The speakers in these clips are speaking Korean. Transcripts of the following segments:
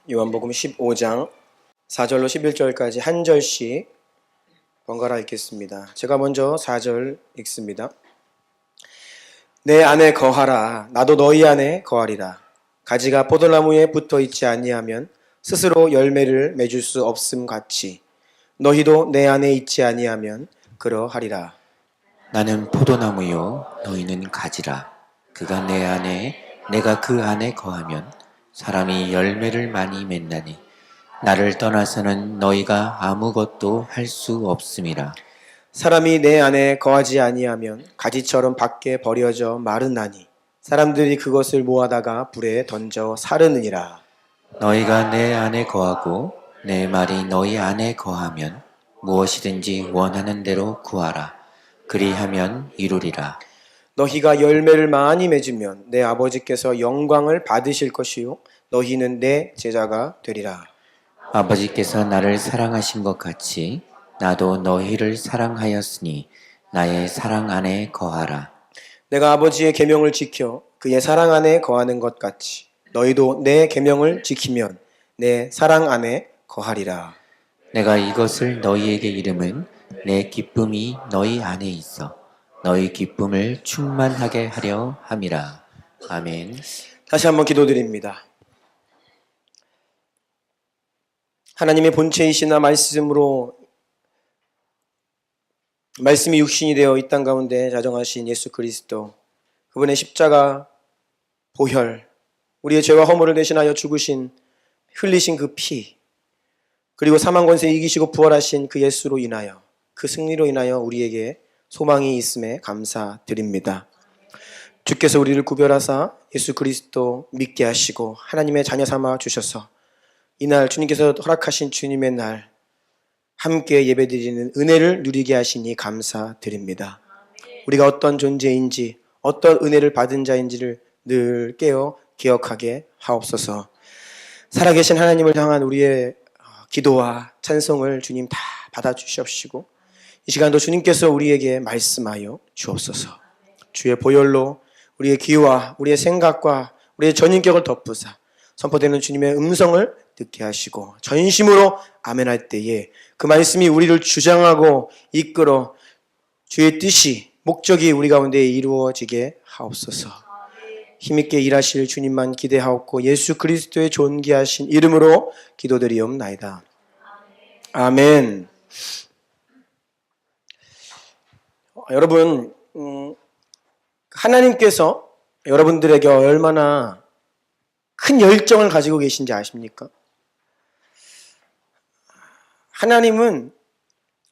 요한복음 15장 4절로 11절까지 한 절씩 번갈아 읽겠습니다. 제가 먼저 4절 읽습니다. 내 안에 거하라. 나도 너희 안에 거하리라. 가지가 포도나무에 붙어 있지 아니하면 스스로 열매를 맺을 수 없음 같이 너희도 내 안에 있지 아니하면 그러하리라. 나는 포도나무요 너희는 가지라. 그가 내 안에 내가 그 안에 거하면 사람이 열매를 많이 맺나니 나를 떠나서는 너희가 아무것도 할 수 없음이라. 사람이 내 안에 거하지 아니하면 가지처럼 밖에 버려져 마르나니 사람들이 그것을 모아다가 불에 던져 사르느니라. 너희가 내 안에 거하고 내 말이 너희 안에 거하면 무엇이든지 원하는 대로 구하라. 그리하면 이루리라. 너희가 열매를 많이 맺으면 내 아버지께서 영광을 받으실 것이요 너희는 내 제자가 되리라. 아버지께서 나를 사랑하신 것 같이 나도 너희를 사랑하였으니 나의 사랑 안에 거하라. 내가 아버지의 계명을 지켜 그의 사랑 안에 거하는 것 같이 너희도 내 계명을 지키면 내 사랑 안에 거하리라. 내가 이것을 너희에게 이름은 내 기쁨이 너희 안에 있어 너희 기쁨을 충만하게 하려 함이라. 아멘. 다시 한번 기도드립니다. 하나님의 본체이시나 말씀으로 말씀이 육신이 되어 이 땅 가운데 자정하신 예수 그리스도, 그분의 십자가 보혈, 우리의 죄와 허물을 대신하여 죽으신 흘리신 그 피, 그리고 사망 권세 이기시고 부활하신 그 예수로 인하여, 그 승리로 인하여 우리에게 소망이 있음에 감사드립니다. 주께서 우리를 구별하사 예수 그리스도 믿게 하시고 하나님의 자녀 삼아 주셔서 이날 주님께서 허락하신 주님의 날 함께 예배드리는 은혜를 누리게 하시니 감사드립니다. 우리가 어떤 존재인지 어떤 은혜를 받은 자인지를 늘 깨어 기억하게 하옵소서. 살아계신 하나님을 향한 우리의 기도와 찬송을 주님 다 받아주시옵시고 이 시간도 주님께서 우리에게 말씀하여 주옵소서. 주의 보혈로 우리의 귀와 우리의 생각과 우리의 전인격을 덮으사 선포되는 주님의 음성을 듣게 하시고 전심으로 아멘할 때에 그 말씀이 우리를 주장하고 이끌어 주의 뜻이 목적이 우리 가운데 이루어지게 하옵소서. 힘있게 일하실 주님만 기대하옵고 예수 그리스도의 존귀하신 이름으로 기도드리옵나이다. 아멘. 여러분, 하나님께서 여러분들에게 얼마나 큰 열정을 가지고 계신지 아십니까? 하나님은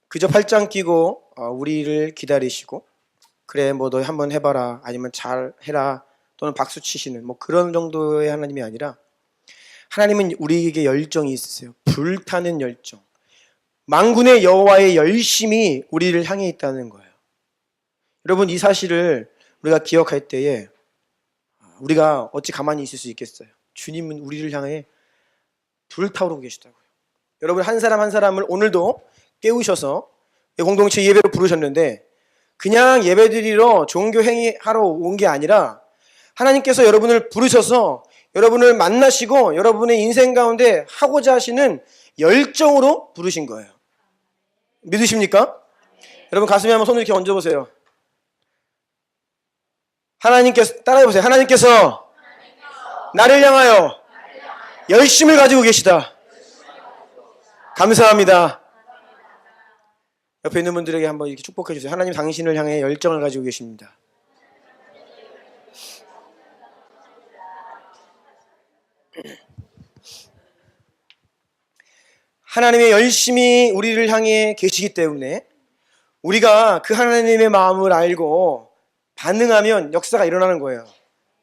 그저 팔짱 끼고 우리를 기다리시고 그래 뭐 너 한번 해봐라 아니면 잘 해라 또는 박수 치시는 뭐 그런 정도의 하나님이 아니라 하나님은 우리에게 열정이 있으세요. 불타는 열정, 만군의 여호와의 열심이 우리를 향해 있다는 거예요. 여러분, 이 사실을 우리가 기억할 때에 우리가 어찌 가만히 있을 수 있겠어요? 주님은 우리를 향해 불타오르고 계시다고요. 여러분, 한 사람 한 사람을 오늘도 깨우셔서 공동체 예배로 부르셨는데 그냥 예배드리러 종교 행위하러 온 게 아니라 하나님께서 여러분을 부르셔서 여러분을 만나시고 여러분의 인생 가운데 하고자 하시는 열정으로 부르신 거예요. 믿으십니까? 여러분 가슴에 한번 손을 이렇게 얹어보세요. 하나님께서, 따라해보세요. 하나님께서 나를 향하여 열심을 가지고 계시다. 감사합니다. 옆에 있는 분들에게 한번 이렇게 축복해 주세요. 하나님 당신을 향해 열정을 가지고 계십니다. 하나님의 열심이 우리를 향해 계시기 때문에 우리가 그 하나님의 마음을 알고 반응하면 역사가 일어나는 거예요.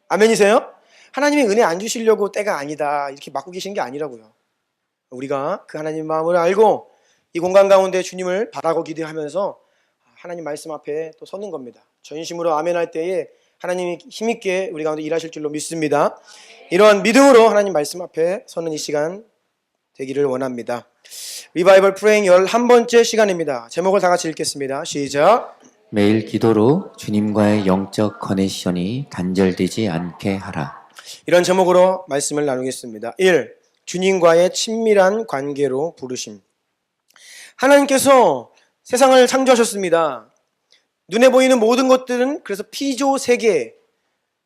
아멘이세요? 하나님의 은혜 안 주시려고 때가 아니다 이렇게 막고 계신 게 아니라고요. 우리가 그 하나님의 마음을 알고 이 공간 가운데 주님을 바라고 기대하면서 하나님 말씀 앞에 또 서는 겁니다. 전심으로 아멘할 때에 하나님이 힘있게 우리 가운데 일하실 줄로 믿습니다. 이러한 믿음으로 하나님 말씀 앞에 서는 이 시간 되기를 원합니다. 리바이벌 프레잉 11번째 시간입니다. 제목을 다 같이 읽겠습니다. 시작. 매일 기도로 주님과의 영적 커넥션이 단절되지 않게 하라. 이런 제목으로 말씀을 나누겠습니다. 1. 주님과의 친밀한 관계로 부르심. 하나님께서 세상을 창조하셨습니다. 눈에 보이는 모든 것들은 그래서 피조 세계,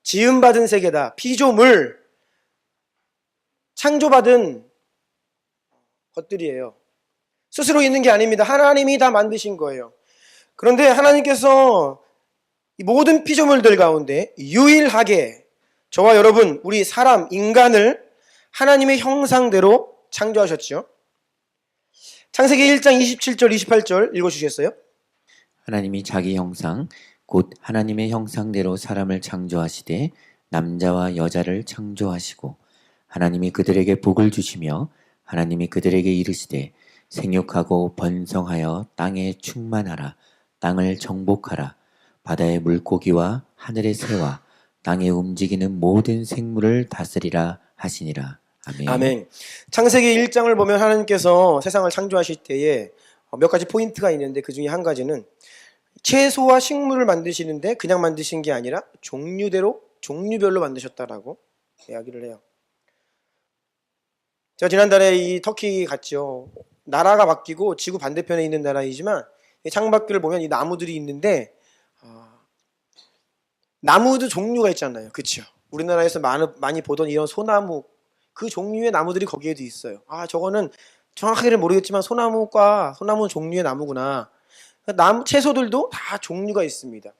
지음받은 세계다. 피조물, 창조받은 것들이에요. 스스로 있는 게 아닙니다. 하나님이 다 만드신 거예요. 그런데 하나님께서 이 모든 피조물들 가운데 유일하게 저와 여러분, 우리 사람, 인간을 하나님의 형상대로 창조하셨죠. 창세기 1장 27절, 28절 읽어주시겠어요? 하나님이 자기 형상 곧 하나님의 형상대로 사람을 창조하시되 남자와 여자를 창조하시고 하나님이 그들에게 복을 주시며 하나님이 그들에게 이르시되 생육하고 번성하여 땅에 충만하라. 땅을 정복하라. 바다의 물고기와 하늘의 새와 땅에 움직이는 모든 생물을 다스리라 하시니라. 아멘. 아멘. 창세기 1장을 보면 하나님께서 세상을 창조하실 때에 몇 가지 포인트가 있는데 그 중에 한 가지는 채소와 식물을 만드시는데 그냥 만드신 게 아니라 종류별로 만드셨다라고 이야기를 해요. 제가 지난달에 이 터키 갔죠. 나라가 바뀌고 지구 반대편에 있는 나라이지만 창밖을 보면 이 나무들이 있는데 나무도 종류가 있잖아요. 그렇죠? 우리나라에서 많이 보던 이런 소나무 그 종류의 나무들이 거기에도 있어요. 저거는 정확하게는 모르겠지만 소나무 종류의 나무구나. 채소들도 다 종류가 있습니다.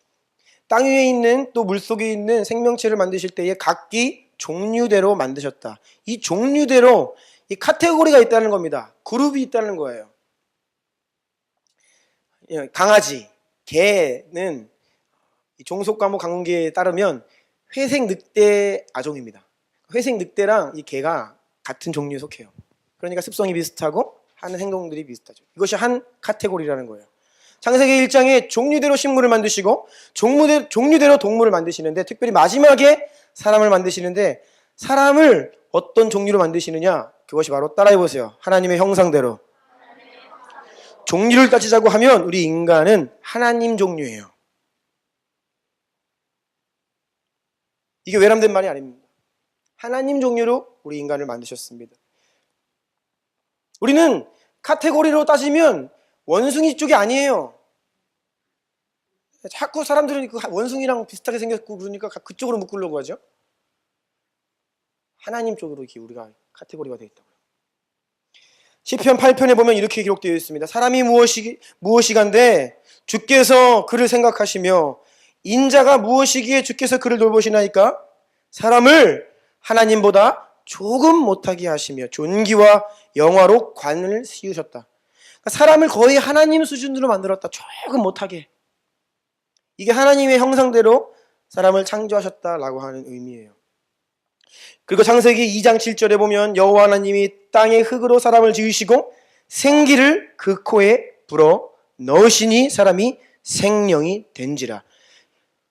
땅 위에 있는 또 물속에 있는 생명체를 만드실 때에 각기 종류대로 만드셨다. 이 종류대로 이 카테고리가 있다는 겁니다. 그룹이 있다는 거예요. 강아지, 개는 종속과목 강문기에 따르면 회색 늑대 아종입니다. 회색 늑대랑 이 개가 같은 종류에 속해요. 그러니까 습성이 비슷하고 하는 행동들이 비슷하죠. 이것이 한 카테고리라는 거예요. 창세기 1장에 종류대로 식물을 만드시고 종류대로 동물을 만드시는데 특별히 마지막에 사람을 만드시는데 사람을 어떤 종류로 만드시느냐? 그것이 바로 따라해보세요. 하나님의 형상대로. 종류를 따지자고 하면 우리 인간은 하나님 종류예요. 이게 외람된 말이 아닙니다. 하나님 종류로 우리 인간을 만드셨습니다. 우리는 카테고리로 따지면 원숭이 쪽이 아니에요. 자꾸 사람들은 그 원숭이랑 비슷하게 생겼고 그러니까 그쪽으로 묶으려고 하죠. 하나님 쪽으로 이렇게 우리가 카테고리가 되어 있다고요. 시편 8편에 보면 이렇게 기록되어 있습니다. 사람이 무엇이간데 주께서 그를 생각하시며 인자가 무엇이기에 주께서 그를 돌보시나이까? 사람을 하나님보다 조금 못하게 하시며 존귀와 영화로 관을 씌우셨다. 그러니까 사람을 거의 하나님 수준으로 만들었다. 조금 못하게. 이게 하나님의 형상대로 사람을 창조하셨다라고 하는 의미예요. 그리고 창세기 2장 7절에 보면 여호와 하나님이 땅의 흙으로 사람을 지으시고 생기를 그 코에 불어 넣으시니 사람이 생령이 된지라.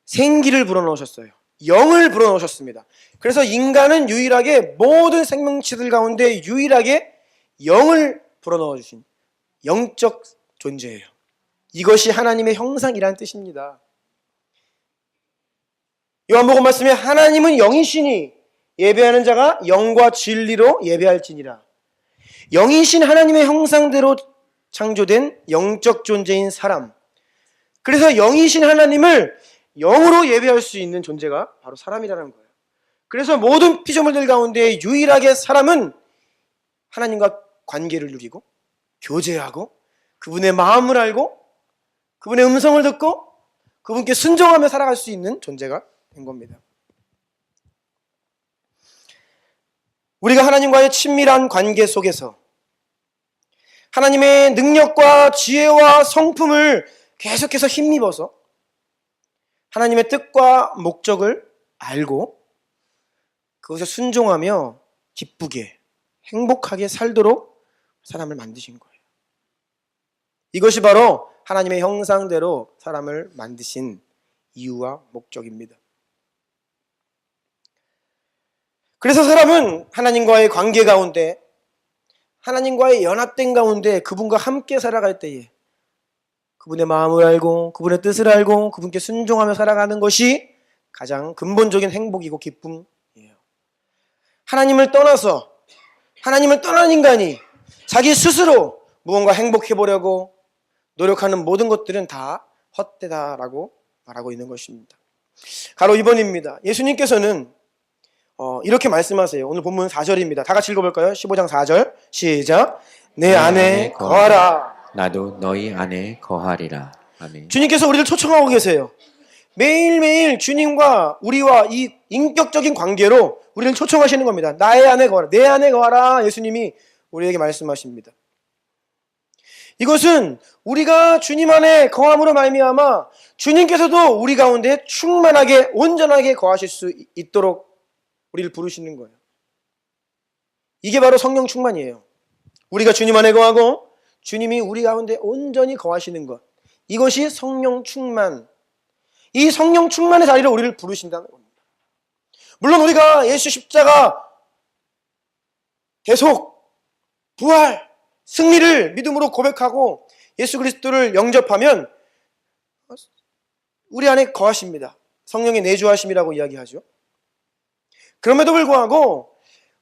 생기를 불어 넣으셨어요. 영을 불어 넣으셨습니다. 그래서 인간은 유일하게 모든 생명체들 가운데 유일하게 영을 불어 넣어주신 영적 존재예요. 이것이 하나님의 형상이라는 뜻입니다. 요한복음 말씀에 하나님은 영이시니 예배하는 자가 영과 진리로 예배할지니라. 영이신 하나님의 형상대로 창조된 영적 존재인 사람. 그래서 영이신 하나님을 영으로 예배할 수 있는 존재가 바로 사람이라는 거예요. 그래서 모든 피조물들 가운데 유일하게 사람은 하나님과 관계를 누리고 교제하고 그분의 마음을 알고 그분의 음성을 듣고 그분께 순종하며 살아갈 수 있는 존재가 된 겁니다. 우리가 하나님과의 친밀한 관계 속에서 하나님의 능력과 지혜와 성품을 계속해서 힘입어서 하나님의 뜻과 목적을 알고 그것에 순종하며 기쁘게 행복하게 살도록 사람을 만드신 거예요. 이것이 바로 하나님의 형상대로 사람을 만드신 이유와 목적입니다. 그래서 사람은 하나님과의 관계 가운데 하나님과의 연합된 가운데 그분과 함께 살아갈 때에 그분의 마음을 알고 그분의 뜻을 알고 그분께 순종하며 살아가는 것이 가장 근본적인 행복이고 기쁨이에요. 하나님을 떠나서 하나님을 떠난 인간이 자기 스스로 무언가 행복해 보려고 노력하는 모든 것들은 다 헛되다라고 말하고 있는 것입니다. 가로 2번입니다. 예수님께서는 이렇게 말씀하세요. 오늘 본문 4절입니다. 다 같이 읽어볼까요? 15장 4절 시작. 내 안에 거하라. 나도 너희 안에 거하리라. 아멘. 주님께서 우리를 초청하고 계세요. 매일매일 주님과 우리와 이 인격적인 관계로 우리를 초청하시는 겁니다. 나의 안에 거하라. 내 안에 거하라. 예수님이 우리에게 말씀하십니다. 이것은 우리가 주님 안에 거함으로 말미암아 주님께서도 우리 가운데 충만하게 온전하게 거하실 수 있도록 우리를 부르시는 거예요. 이게 바로 성령 충만이에요. 우리가 주님 안에 거하고 주님이 우리 가운데 온전히 거하시는 것. 이것이 성령 충만. 이 성령 충만의 자리로 우리를 부르신다는 겁니다. 물론 우리가 예수 십자가 대속, 부활, 승리를 믿음으로 고백하고 예수 그리스도를 영접하면 우리 안에 거하십니다. 성령의 내주하심이라고 이야기하죠. 그럼에도 불구하고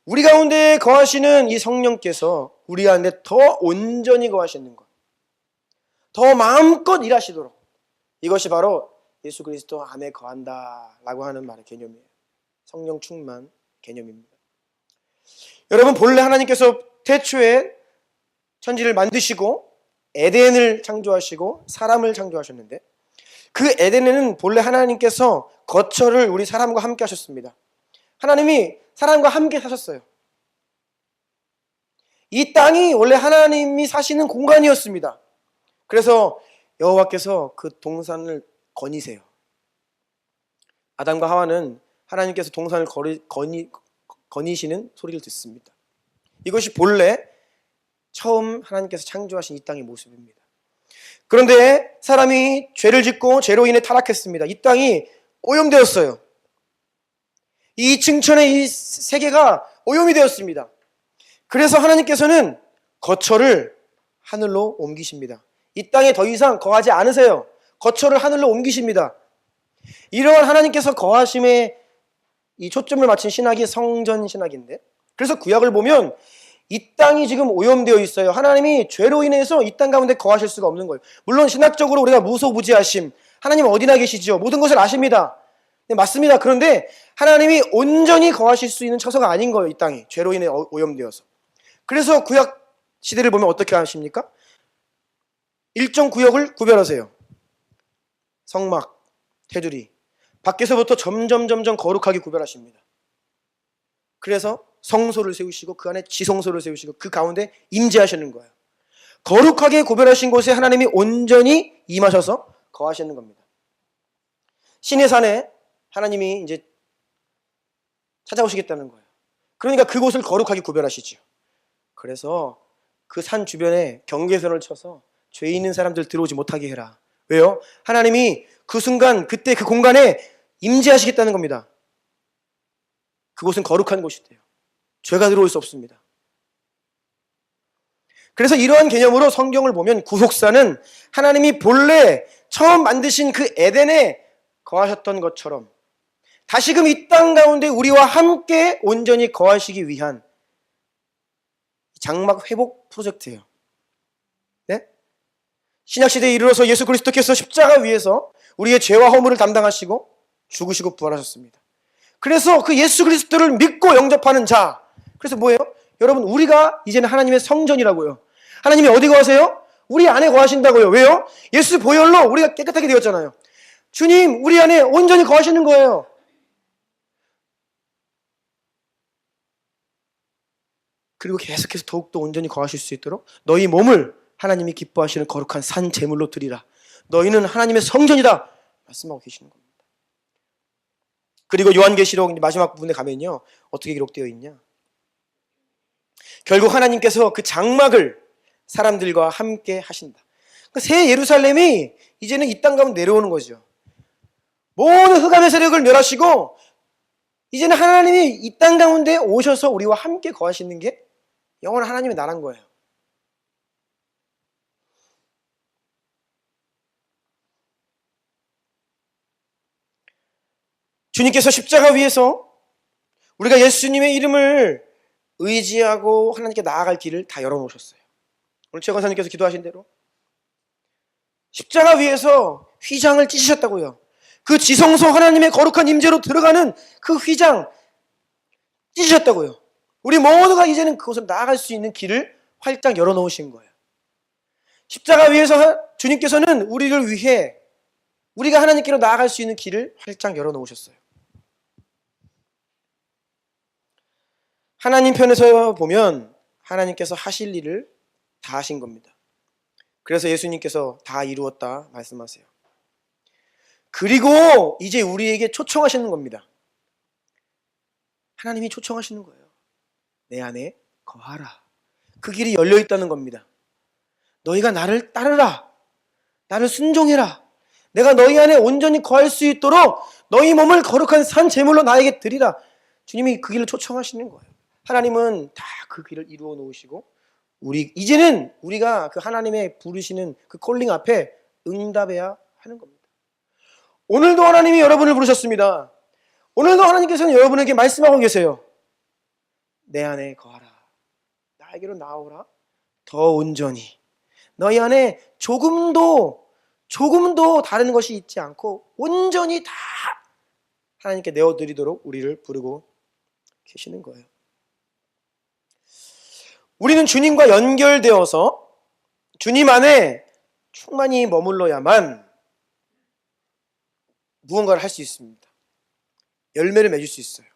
우리 가운데 거하시는 이 성령께서 우리 안에 더 온전히 거하시는 것, 더 마음껏 일하시도록, 이것이 바로 예수 그리스도 안에 거한다라고 하는 말의 개념이에요. 성령 충만 개념입니다. 여러분, 본래 하나님께서 태초에 천지를 만드시고 에덴을 창조하시고 사람을 창조하셨는데, 그 에덴에는 본래 하나님께서 거처를 우리 사람과 함께 하셨습니다. 하나님이 사람과 함께 사셨어요. 이 땅이 원래 하나님이 사시는 공간이었습니다. 그래서 여호와께서 그 동산을 거니세요. 아담과 하와는 하나님께서 동산을 거니시는 소리를 듣습니다. 이것이 본래 처음 하나님께서 창조하신 이 땅의 모습입니다. 그런데 사람이 죄를 짓고 죄로 인해 타락했습니다. 이 땅이 오염되었어요. 이 증천의 이 세계가 오염이 되었습니다. 그래서 하나님께서는 거처를 하늘로 옮기십니다. 이 땅에 더 이상 거하지 않으세요. 거처를 하늘로 옮기십니다. 이러한 하나님께서 거하심에 이 초점을 맞춘 신학이 성전 신학인데, 그래서 구약을 보면 이 땅이 지금 오염되어 있어요. 하나님이 죄로 인해서 이 땅 가운데 거하실 수가 없는 거예요. 물론 신학적으로 우리가 무소부지하심, 하나님 어디나 계시죠? 모든 것을 아십니다. 네, 맞습니다. 그런데 하나님이 온전히 거하실 수 있는 처소가 아닌 거예요. 이 땅이 죄로 인해 오염되어서. 그래서 구약 시대를 보면 어떻게 하십니까? 일정 구역을 구별하세요. 성막, 테두리, 밖에서부터 점점 거룩하게 구별하십니다. 그래서 성소를 세우시고 그 안에 지성소를 세우시고 그 가운데 임재하시는 거예요. 거룩하게 구별하신 곳에 하나님이 온전히 임하셔서 거하시는 겁니다. 신의 산에 하나님이 이제 찾아오시겠다는 거예요. 그러니까 그곳을 거룩하게 구별하시죠. 그래서 그 산 주변에 경계선을 쳐서 죄 있는 사람들 들어오지 못하게 해라. 왜요? 하나님이 그 순간 그때 그 공간에 임재하시겠다는 겁니다. 그곳은 거룩한 곳이대요. 죄가 들어올 수 없습니다. 그래서 이러한 개념으로 성경을 보면 구속사는 하나님이 본래 처음 만드신 그 에덴에 거하셨던 것처럼 다시금 이 땅 가운데 우리와 함께 온전히 거하시기 위한 장막 회복 프로젝트예요. 네? 신약시대에 이르러서 예수 그리스도께서 십자가 위에서 우리의 죄와 허물을 담당하시고 죽으시고 부활하셨습니다. 그래서 그 예수 그리스도를 믿고 영접하는 자, 그래서 뭐예요? 여러분, 우리가 이제는 하나님의 성전이라고요. 하나님이 어디 거하세요? 우리 안에 거하신다고요. 왜요? 예수 보혈로 우리가 깨끗하게 되었잖아요. 주님, 우리 안에 온전히 거하시는 거예요. 그리고 계속해서 더욱더 온전히 거하실 수 있도록 너희 몸을 하나님이 기뻐하시는 거룩한 산 제물로 드리라. 너희는 하나님의 성전이다 말씀하고 계시는 겁니다. 그리고 요한계시록 마지막 부분에 가면요, 어떻게 기록되어 있냐? 결국 하나님께서 그 장막을 사람들과 함께 하신다. 그러니까 새 예루살렘이 이제는 이 땅 가운데 내려오는 거죠. 모든 흑암의 세력을 멸하시고 이제는 하나님이 이 땅 가운데 오셔서 우리와 함께 거하시는 게 영원한 하나님의 나라인 거예요. 주님께서 십자가 위에서 우리가 예수님의 이름을 의지하고 하나님께 나아갈 길을 다 열어놓으셨어요. 오늘 최 권사님께서 기도하신 대로 십자가 위에서 휘장을 찢으셨다고요. 그 지성소 하나님의 거룩한 임재로 들어가는 그 휘장 찢으셨다고요. 우리 모두가 이제는 그곳으로 나아갈 수 있는 길을 활짝 열어놓으신 거예요. 십자가 위에서 주님께서는 우리를 위해 우리가 하나님께로 나아갈 수 있는 길을 활짝 열어놓으셨어요. 하나님 편에서 보면 하나님께서 하실 일을 다 하신 겁니다. 그래서 예수님께서 다 이루었다 말씀하세요. 그리고 이제 우리에게 초청하시는 겁니다. 하나님이 초청하시는 거예요. 내 안에 거하라. 그 길이 열려 있다는 겁니다. 너희가 나를 따르라. 나를 순종해라. 내가 너희 안에 온전히 거할 수 있도록 너희 몸을 거룩한 산 제물로 나에게 드리라. 주님이 그 길을 초청하시는 거예요. 하나님은 다 그 길을 이루어 놓으시고 이제는 우리가 그 하나님의 부르시는 그 콜링 앞에 응답해야 하는 겁니다. 오늘도 하나님이 여러분을 부르셨습니다. 오늘도 하나님께서는 여러분에게 말씀하고 계세요. 내 안에 거하라. 나에게로 나오라. 더 온전히. 너희 안에 조금도 다른 것이 있지 않고 온전히 다 하나님께 내어드리도록 우리를 부르고 계시는 거예요. 우리는 주님과 연결되어서 주님 안에 충만히 머물러야만 무언가를 할 수 있습니다. 열매를 맺을 수 있어요.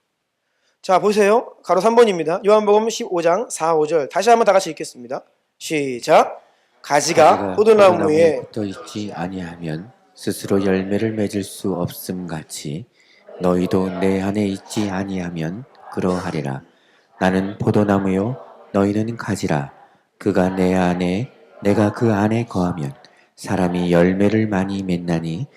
자, 보세요. 가로 3번입니다. 요한복음 15장 4, 5절. 다시 한번 다 같이 읽겠습니다. 시작. 가지가 포도나무에 붙어 있지 아니하면 스스로 열매를 맺을 수 없음 같이 너희도 내 안에 있지 아니하면 그러하리라. 나는 포도나무요 너희는 가지라. 그가 내 안에 내가 그 안에 거하면 사람이 열매를 많이 맺나니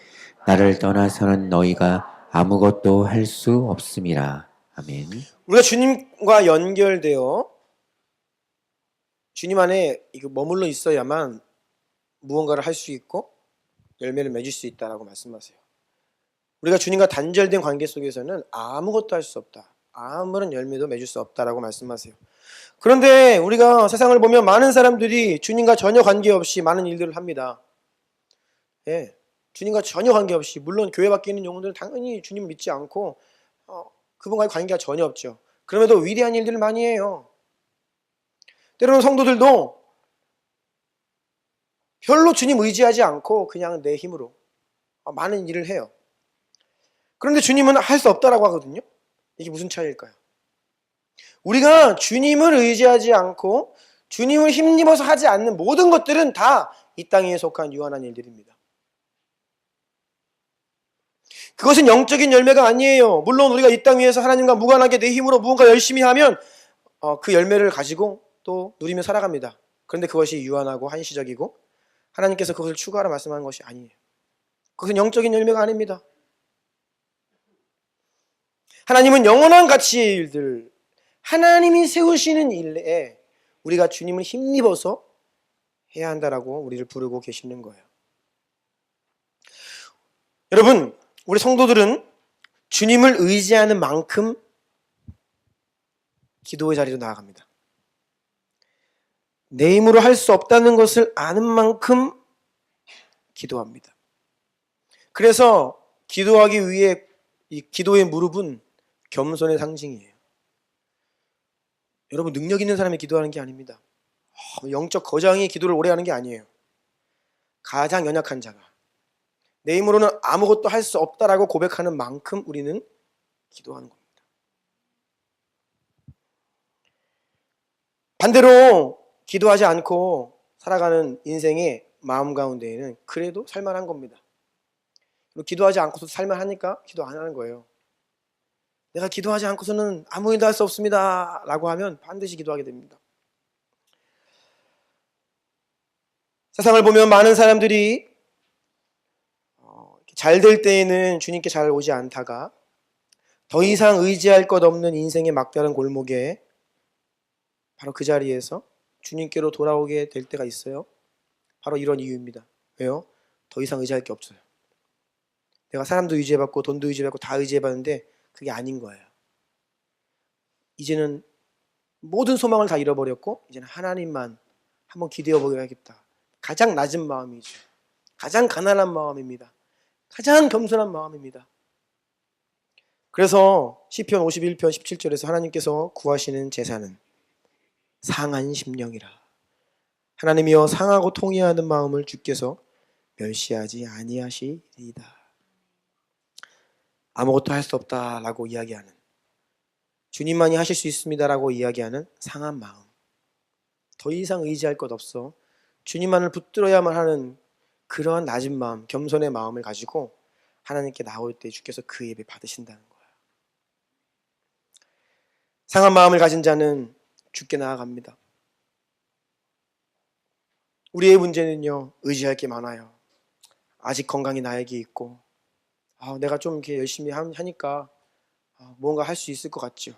나를 떠나서는 너희가 아무것도 할 수 없음이라. 아멘. 우리가 주님과 연결되어 주님 안에 머물러 있어야만 무언가를 할 수 있고 열매를 맺을 수 있다라고 말씀하세요. 우리가 주님과 단절된 관계 속에서는 아무것도 할 수 없다. 아무런 열매도 맺을 수 없다라고 말씀하세요. 그런데 우리가 세상을 보면 많은 사람들이 주님과 전혀 관계없이 많은 일들을 합니다. 예, 주님과 전혀 관계없이, 물론 교회 밖에 있는 영혼들은 당연히 주님을 믿지 않고 그분과의 관계가 전혀 없죠. 그럼에도 위대한 일들을 많이 해요. 때로는 성도들도 별로 주님 의지하지 않고 그냥 내 힘으로 많은 일을 해요. 그런데 주님은 할 수 없다라고 하거든요. 이게 무슨 차이일까요? 우리가 주님을 의지하지 않고 주님을 힘입어서 하지 않는 모든 것들은 다 이 땅에 속한 유한한 일들입니다. 그것은 영적인 열매가 아니에요. 물론 우리가 이 땅 위에서 하나님과 무관하게 내 힘으로 무언가 열심히 하면 그 열매를 가지고 또 누리며 살아갑니다. 그런데 그것이 유한하고 한시적이고 하나님께서 그것을 추구하라 말씀하는 것이 아니에요. 그것은 영적인 열매가 아닙니다. 하나님은 영원한 가치의 일들, 하나님이 세우시는 일에 우리가 주님을 힘입어서 해야 한다라고 우리를 부르고 계시는 거예요. 여러분, 우리 성도들은 주님을 의지하는 만큼 기도의 자리로 나아갑니다. 내 힘으로 할 수 없다는 것을 아는 만큼 기도합니다. 그래서 기도하기 위해 이 기도의 무릎은 겸손의 상징이에요. 여러분, 능력 있는 사람이 기도하는 게 아닙니다. 영적 거장이 기도를 오래 하는 게 아니에요. 가장 연약한 자가 내 힘으로는 아무것도 할 수 없다라고 고백하는 만큼 우리는 기도하는 겁니다. 반대로 기도하지 않고 살아가는 인생의 마음 가운데에는 그래도 살만한 겁니다. 기도하지 않고서 살만하니까 기도 안 하는 거예요. 내가 기도하지 않고서는 아무 일도 할 수 없습니다 라고 하면 반드시 기도하게 됩니다. 세상을 보면 많은 사람들이 잘 될 때에는 주님께 잘 오지 않다가 더 이상 의지할 것 없는 인생의 막다른 골목에 바로 그 자리에서 주님께로 돌아오게 될 때가 있어요. 바로 이런 이유입니다. 왜요? 더 이상 의지할 게 없어요. 내가 사람도 의지해봤고 돈도 의지해봤고 다 의지해봤는데 그게 아닌 거예요. 이제는 모든 소망을 다 잃어버렸고 이제는 하나님만 한번 기대어 보야겠다. 가장 낮은 마음이죠. 가장 가난한 마음입니다. 가장 겸손한 마음입니다. 그래서 시편 51편 17절에서 하나님께서 구하시는 제사는 상한 심령이라. 하나님이여 상하고 통회하는 마음을 주께서 멸시하지 아니하시리이다. 아무것도 할 수 없다라고 이야기하는, 주님만이 하실 수 있습니다라고 이야기하는 상한 마음, 더 이상 의지할 것 없어 주님만을 붙들어야만 하는 그러한 낮은 마음, 겸손의 마음을 가지고 하나님께 나올 때 주께서 그 예배 받으신다는 거예요. 상한 마음을 가진 자는 주께 나아갑니다. 우리의 문제는요, 의지할 게 많아요. 아직 건강이 나에게 있고, 내가 좀 이렇게 열심히 하니까 무언가 할 수 있을 것 같죠.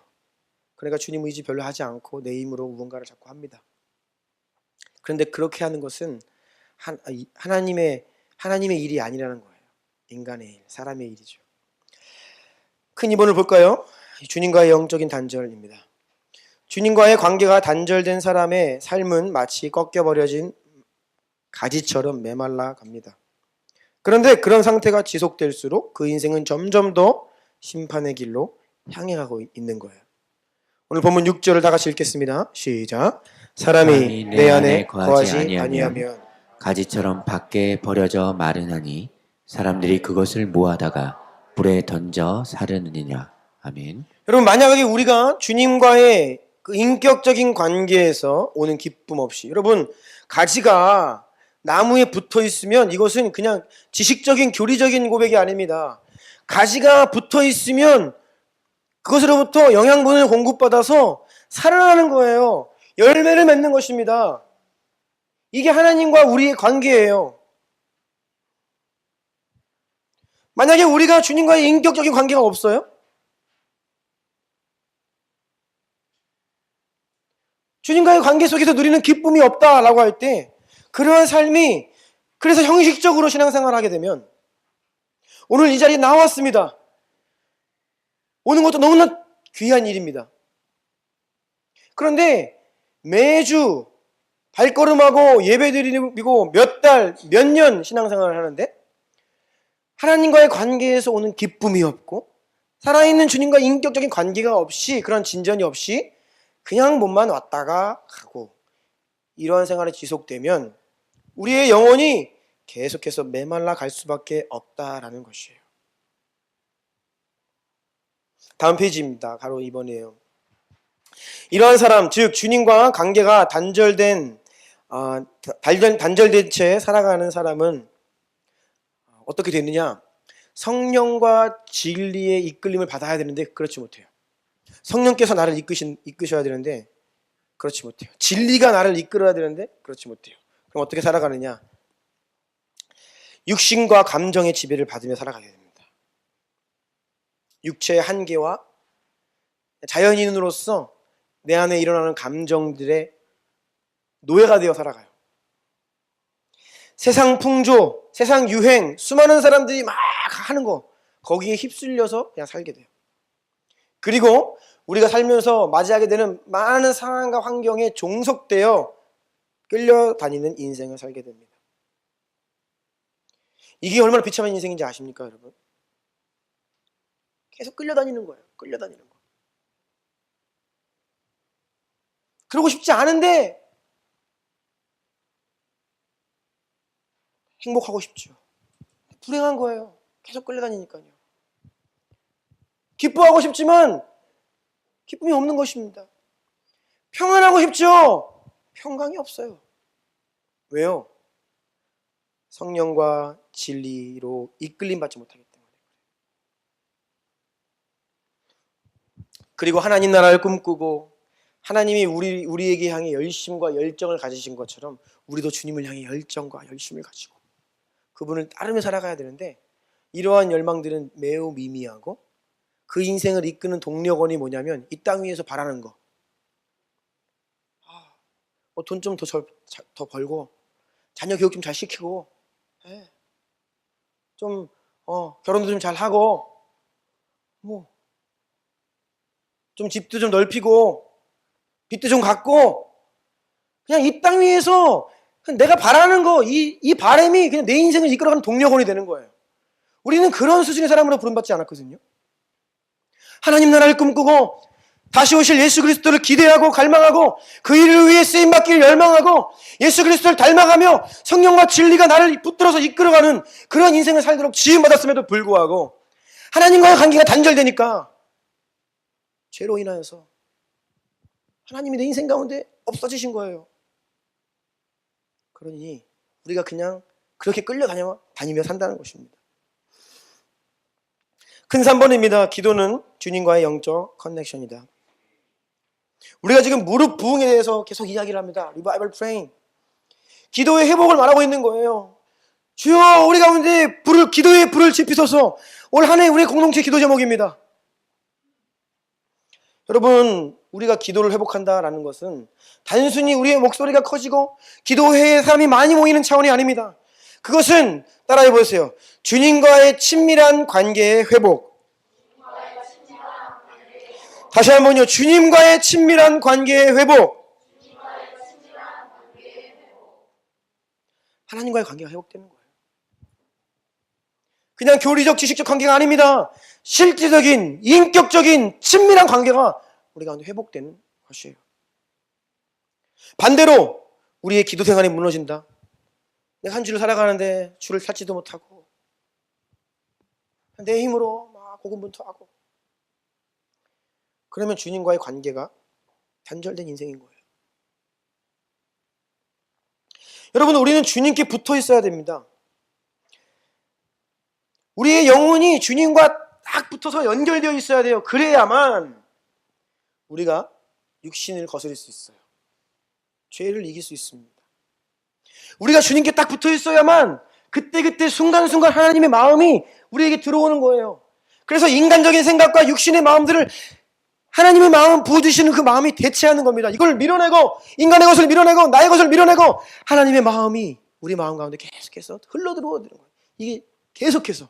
그러니까 주님 의지 별로 하지 않고 내 힘으로 무언가를 자꾸 합니다. 그런데 그렇게 하는 것은 하나님의 일이 아니라는 거예요. 인간의 일, 사람의 일이죠. 큰 2번을 볼까요? 주님과의 영적인 단절입니다. 주님과의 관계가 단절된 사람의 삶은 마치 꺾여버려진 가지처럼 메말라 갑니다. 그런데 그런 상태가 지속될수록 그 인생은 점점 더 심판의 길로 향해 가고 있는 거예요. 오늘 본문 6절을 다 같이 읽겠습니다. 시작. 사람이 내 안에 거하지 아니하면 가지처럼 밖에 버려져 마르나니 사람들이 그것을 모아다가 불에 던져 사르느니라. 아멘. 여러분, 만약에 우리가 주님과의 그 인격적인 관계에서 오는 기쁨 없이, 여러분, 가지가 나무에 붙어 있으면 이것은 그냥 지식적인 교리적인 고백이 아닙니다. 가지가 붙어 있으면 그것으로부터 영양분을 공급받아서 살아나는 거예요. 열매를 맺는 것입니다. 이게 하나님과 우리의 관계예요. 만약에 우리가 주님과의 인격적인 관계가 없어요? 주님과의 관계 속에서 누리는 기쁨이 없다라고 할 때, 그러한 삶이, 그래서 형식적으로 신앙생활을 하게 되면, 오늘 이 자리에 나왔습니다. 오는 것도 너무나 귀한 일입니다. 그런데 매주 발걸음하고 예배드리고 몇 달, 몇 년 신앙생활을 하는데 하나님과의 관계에서 오는 기쁨이 없고 살아있는 주님과 인격적인 관계가 없이, 그런 진전이 없이 그냥 몸만 왔다가 가고 이러한 생활이 지속되면 우리의 영혼이 계속해서 메말라 갈 수밖에 없다라는 것이에요. 다음 페이지입니다. 바로 2번이에요. 이러한 사람, 즉 주님과 관계가 단절된 채 살아가는 사람은 어떻게 되느냐? 성령과 진리의 이끌림을 받아야 되는데 그렇지 못해요. 성령께서 나를 이끄셔야 되는데 그렇지 못해요. 진리가 나를 이끌어야 되는데 그렇지 못해요. 그럼 어떻게 살아가느냐? 육신과 감정의 지배를 받으며 살아가게 됩니다. 육체의 한계와 자연인으로서 내 안에 일어나는 감정들의 노예가 되어 살아가요. 세상 풍조, 세상 유행, 수많은 사람들이 막 하는 거, 거기에 휩쓸려서 그냥 살게 돼요. 그리고 우리가 살면서 맞이하게 되는 많은 상황과 환경에 종속되어 끌려다니는 인생을 살게 됩니다. 이게 얼마나 비참한 인생인지 아십니까, 여러분? 계속 끌려다니는 거예요. 끌려다니는 거. 그러고 싶지 않은데 행복하고 싶죠. 불행한 거예요. 계속 끌려다니니까요. 기뻐하고 싶지만 기쁨이 없는 것입니다. 평안하고 싶죠. 평강이 없어요. 왜요? 성령과 진리로 이끌림 받지 못하기 때문에. 그리고 하나님 나라를 꿈꾸고 하나님이 우리에게 향해 열심과 열정을 가지신 것처럼 우리도 주님을 향해 열정과 열심을 가지고 그분을 따르며 살아가야 되는데, 이러한 열망들은 매우 미미하고 그 인생을 이끄는 동력원이 뭐냐면 이 땅 위에서 바라는 거. 돈 좀 더 벌고 자녀 교육 좀 잘 시키고 좀 결혼도 좀 잘 하고 좀 집도 좀 넓히고 빚도 좀 갚고 그냥 이 땅 위에서 그냥 내가 바라는 거, 이 바람이 그냥 내 인생을 이끌어가는 동력원이 되는 거예요. 우리는 그런 수준의 사람으로 부름받지 않았거든요. 하나님 나라를 꿈꾸고 다시 오실 예수 그리스도를 기대하고 갈망하고 그 일을 위해 쓰임받기를 열망하고 예수 그리스도를 닮아가며 성령과 진리가 나를 붙들어서 이끌어가는 그런 인생을 살도록 지음받았음에도 불구하고 하나님과의 관계가 단절되니까 죄로 인하여서 하나님이 내 인생 가운데 없어지신 거예요. 그러니 우리가 그냥 그렇게 끌려다니며 산다는 것입니다. 큰 3번입니다. 기도는 주님과의 영적 커넥션이다. 우리가 지금 무릎 부흥에 대해서 계속 이야기를 합니다. Revival praying. 기도의 회복을 말하고 있는 거예요. 주여 우리 가운데 기도의 불을 지피소서. 올 한 해 우리의 공동체 기도 제목입니다. 여러분, 우리가 기도를 회복한다라는 것은 단순히 우리의 목소리가 커지고 기도회에 사람이 많이 모이는 차원이 아닙니다. 그것은 따라해 보세요. 주님과의 친밀한 관계의 회복. 다시 한번요. 주님과의 친밀한 관계의 회복. 하나님과의 관계가 회복되는 거예요. 그냥 교리적 지식적 관계가 아닙니다. 실질적인 인격적인 친밀한 관계가 우리 가운데 회복되는 것이에요. 반대로 우리의 기도 생활이 무너진다. 내가 한 주를 살아가는데 주를 찾지도 못하고 내 힘으로 막 고군분투하고 그러면 주님과의 관계가 단절된 인생인 거예요. 여러분, 우리는 주님께 붙어 있어야 됩니다. 우리의 영혼이 주님과 딱 붙어서 연결되어 있어야 돼요. 그래야만 우리가 육신을 거스릴 수 있어요. 죄를 이길 수 있습니다. 우리가 주님께 딱 붙어 있어야만 그때그때 순간순간 하나님의 마음이 우리에게 들어오는 거예요. 그래서 인간적인 생각과 육신의 마음들을 하나님의 마음 부어주시는 그 마음이 대체하는 겁니다. 이걸 밀어내고 인간의 것을 밀어내고 나의 것을 밀어내고 하나님의 마음이 우리 마음 가운데 계속해서 흘러들어오는 거예요. 이게 계속해서.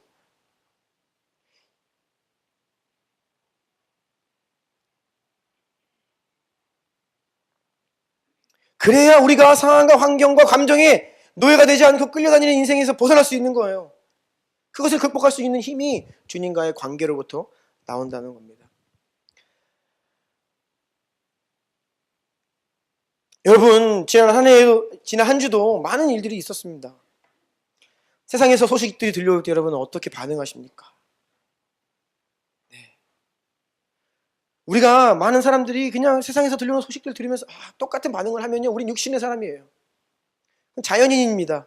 그래야 우리가 상황과 환경과 감정에 노예가 되지 않고 끌려다니는 인생에서 벗어날 수 있는 거예요. 그것을 극복할 수 있는 힘이 주님과의 관계로부터 나온다는 겁니다. 여러분, 지난 한 주도 많은 일들이 있었습니다. 세상에서 소식들이 들려올 때 여러분은 어떻게 반응하십니까? 우리가 많은 사람들이 그냥 세상에서 들려오는 소식들 들으면서 똑같은 반응을 하면요, 우린 육신의 사람이에요. 자연인입니다.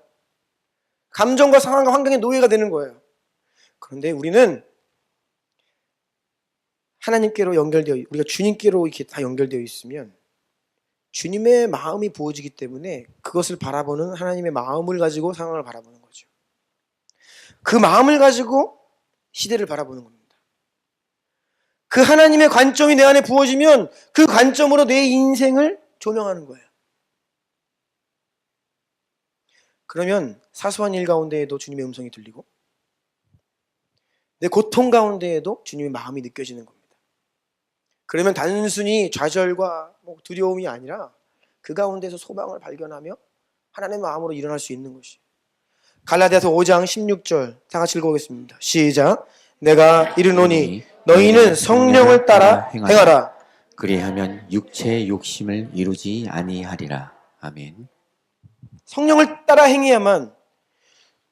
감정과 상황과 환경의 노예가 되는 거예요. 그런데 우리는 하나님께로 우리가 주님께로 이렇게 다 연결되어 있으면 주님의 마음이 부어지기 때문에 그것을 바라보는 하나님의 마음을 가지고 상황을 바라보는 거죠. 그 마음을 가지고 시대를 바라보는 겁니다. 그 하나님의 관점이 내 안에 부어지면 그 관점으로 내 인생을 조명하는 거예요. 그러면 사소한 일 가운데에도 주님의 음성이 들리고 내 고통 가운데에도 주님의 마음이 느껴지는 겁니다. 그러면 단순히 좌절과 두려움이 아니라 그 가운데서 소망을 발견하며 하나님의 마음으로 일어날 수 있는 것이에요. 갈라디아서 5장 16절 다 같이 읽어보겠습니다. 시작. 내가 이르노니 너희는 성령을 따라 행하라. 그리하면 육체의 욕심을 이루지 아니하리라. 아멘. 성령을 따라 행해야만,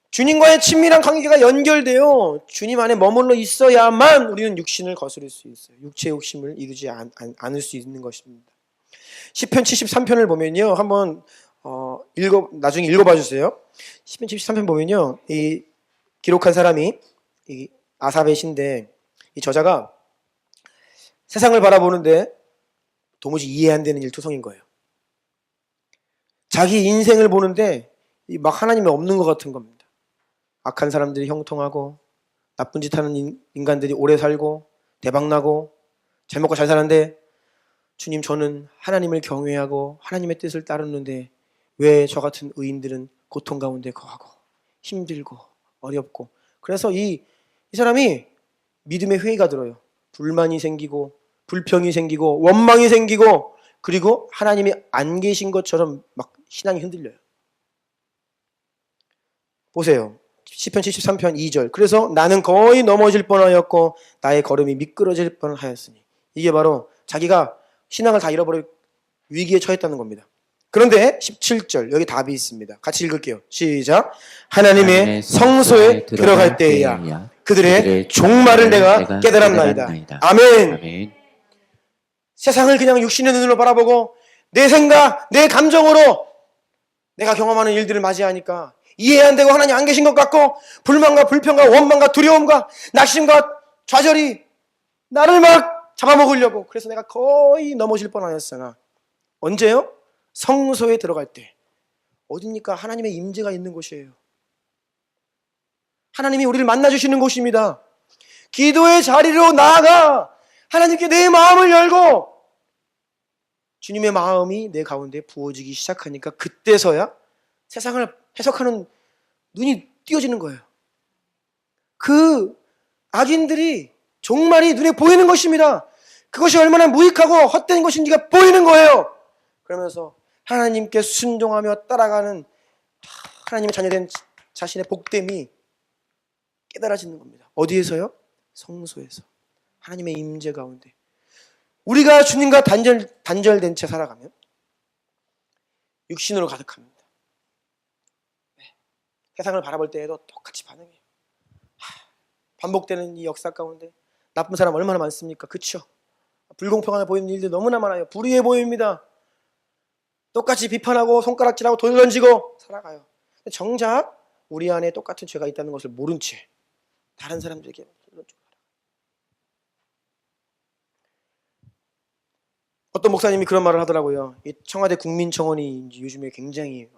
주님과의 친밀한 관계가 연결되어 주님 안에 머물러 있어야만 우리는 육신을 거스릴 수 있어요. 육체의 욕심을 이루지 않을 수 있는 것입니다. 시편 73편을 보면요, 한번 나중에 읽어봐 주세요. 시편 73편 보면요, 이 기록한 사람이 이 아삽의 시인데, 이 저자가 세상을 바라보는데 도무지 이해 안 되는 일투성인 거예요. 자기 인생을 보는데 막 하나님이 없는 것 같은 겁니다. 악한 사람들이 형통하고 나쁜 짓 하는 인간들이 오래 살고 대박나고 잘 먹고 잘 사는데, 주님, 저는 하나님을 경외하고 하나님의 뜻을 따르는데 왜 저 같은 의인들은 고통 가운데 거하고 힘들고 어렵고. 그래서 이 사람이 믿음의 회의가 들어요. 불만이 생기고 불평이 생기고 원망이 생기고 그리고 하나님이 안 계신 것처럼 막 신앙이 흔들려요. 보세요. 시편 73편 2절. 그래서 나는 거의 넘어질 뻔하였고 나의 걸음이 미끄러질 뻔하였으니. 이게 바로 자기가 신앙을 다 잃어버릴 위기에 처했다는 겁니다. 그런데 17절 여기 답이 있습니다. 같이 읽을게요. 시작. 하나님의 성소에 들어갈 때에야 그들의 종말을 내가 깨달았나이다. 아멘. 아멘. 세상을 그냥 육신의 눈으로 바라보고 내 생각, 내 감정으로 내가 경험하는 일들을 맞이하니까 이해 안 되고 하나님 안 계신 것 같고 불만과 불평과 원망과 두려움과 낙심과 좌절이 나를 막 잡아먹으려고 그래서 내가 거의 넘어질 뻔하였으나 언제요? 성소에 들어갈 때. 어딥니까? 하나님의 임재가 있는 곳이에요. 하나님이 우리를 만나주시는 곳입니다. 기도의 자리로 나아가 하나님께 내 마음을 열고 주님의 마음이 내 가운데 부어지기 시작하니까 그때서야 세상을 해석하는 눈이 띄어지는 거예요. 그 악인들이 종말이 눈에 보이는 것입니다. 그것이 얼마나 무익하고 헛된 것인지가 보이는 거예요. 그러면서 하나님께 순종하며 따라가는 하나님의 자녀된 자신의 복됨이 깨달아지는 겁니다. 어디에서요? 성소에서. 하나님의 임재 가운데. 우리가 주님과 단절된 채 살아가면 육신으로 가득합니다. 네. 세상을 바라볼 때에도 똑같이 반응해요. 반복되는 이 역사 가운데 나쁜 사람 얼마나 많습니까? 그렇죠? 불공평하게 보이는 일들 너무나 많아요. 불의해 보입니다. 똑같이 비판하고 손가락질하고 돌 던지고 살아가요. 정작 우리 안에 똑같은 죄가 있다는 것을 모른 채 다른 사람들에게 어떤 목사님이 그런 말을 하더라고요. 이 청와대 국민청원이 요즘에 굉장히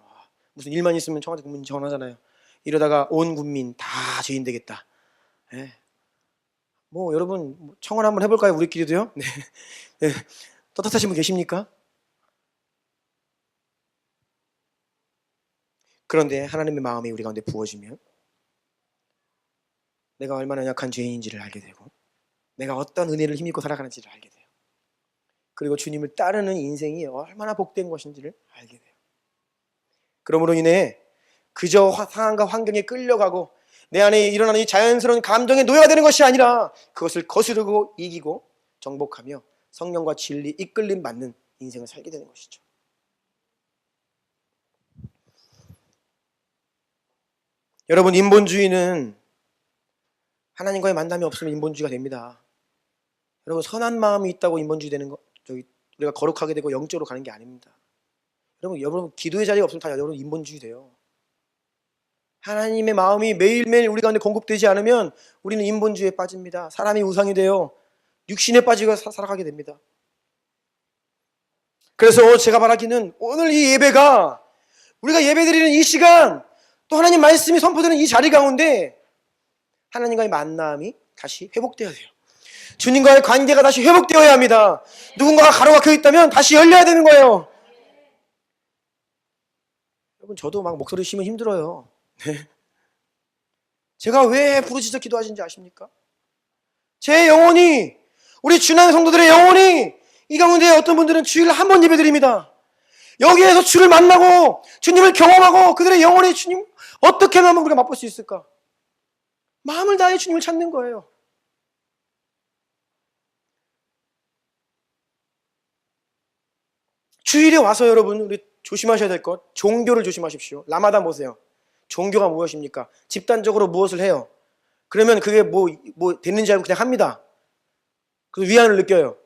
무슨 일만 있으면 청와대 국민청원 하잖아요. 이러다가 온 국민 다 죄인 되겠다. 네. 뭐 여러분 청원 한번 해볼까요? 우리끼리도요. 네. 네. 떳떳하신 분 계십니까? 그런데 하나님의 마음이 우리 가운데 부어지면 내가 얼마나 약한 죄인인지를 알게 되고 내가 어떤 은혜를 힘입고 살아가는지를 알게 돼요. 그리고 주님을 따르는 인생이 얼마나 복된 것인지를 알게 돼요. 그러므로 인해 그저 상황과 환경에 끌려가고 내 안에 일어나는 이 자연스러운 감정에 노예가 되는 것이 아니라 그것을 거스르고 이기고 정복하며 성령과 진리 이끌림 받는 인생을 살게 되는 것이죠. 여러분, 인본주의는 하나님과의 만남이 없으면 인본주의가 됩니다. 여러분, 선한 마음이 있다고 인본주의 되는 거, 우리가 거룩하게 되고 영적으로 가는 게 아닙니다. 여러분 기도의 자리가 없으면 다 여러분 인본주의 돼요. 하나님의 마음이 매일매일 우리 가운데 공급되지 않으면 우리는 인본주의에 빠집니다. 사람이 우상이 돼요. 육신에 빠지고 살아가게 됩니다. 그래서 제가 바라기는 오늘 이 예배가 우리가 예배드리는 이 시간 또 하나님 말씀이 선포되는 이 자리 가운데 하나님과의 만남이 다시 회복되어야 돼요. 주님과의 관계가 다시 회복되어야 합니다. 누군가가 가로막혀 있다면 다시 열려야 되는 거예요. 여러분 저도 막 목소리 쉬면 힘들어요. 네. 제가 왜 부르짖어 기도하신지 아십니까? 제 영혼이 우리 주난 성도들의 영혼이 이 가운데 어떤 분들은 주일 한 번 예배드립니다. 여기에서 주를 만나고 주님을 경험하고 그들의 영혼이 주님 어떻게 하면 우리가 맛볼 수 있을까? 마음을 다해 주님을 찾는 거예요. 주일에 와서 여러분 우리 조심하셔야 될 것, 종교를 조심하십시오. 라마단 보세요. 종교가 무엇입니까? 집단적으로 무엇을 해요? 그러면 그게 뭐 됐는지 알고 그냥 합니다. 그래서 위안을 느껴요.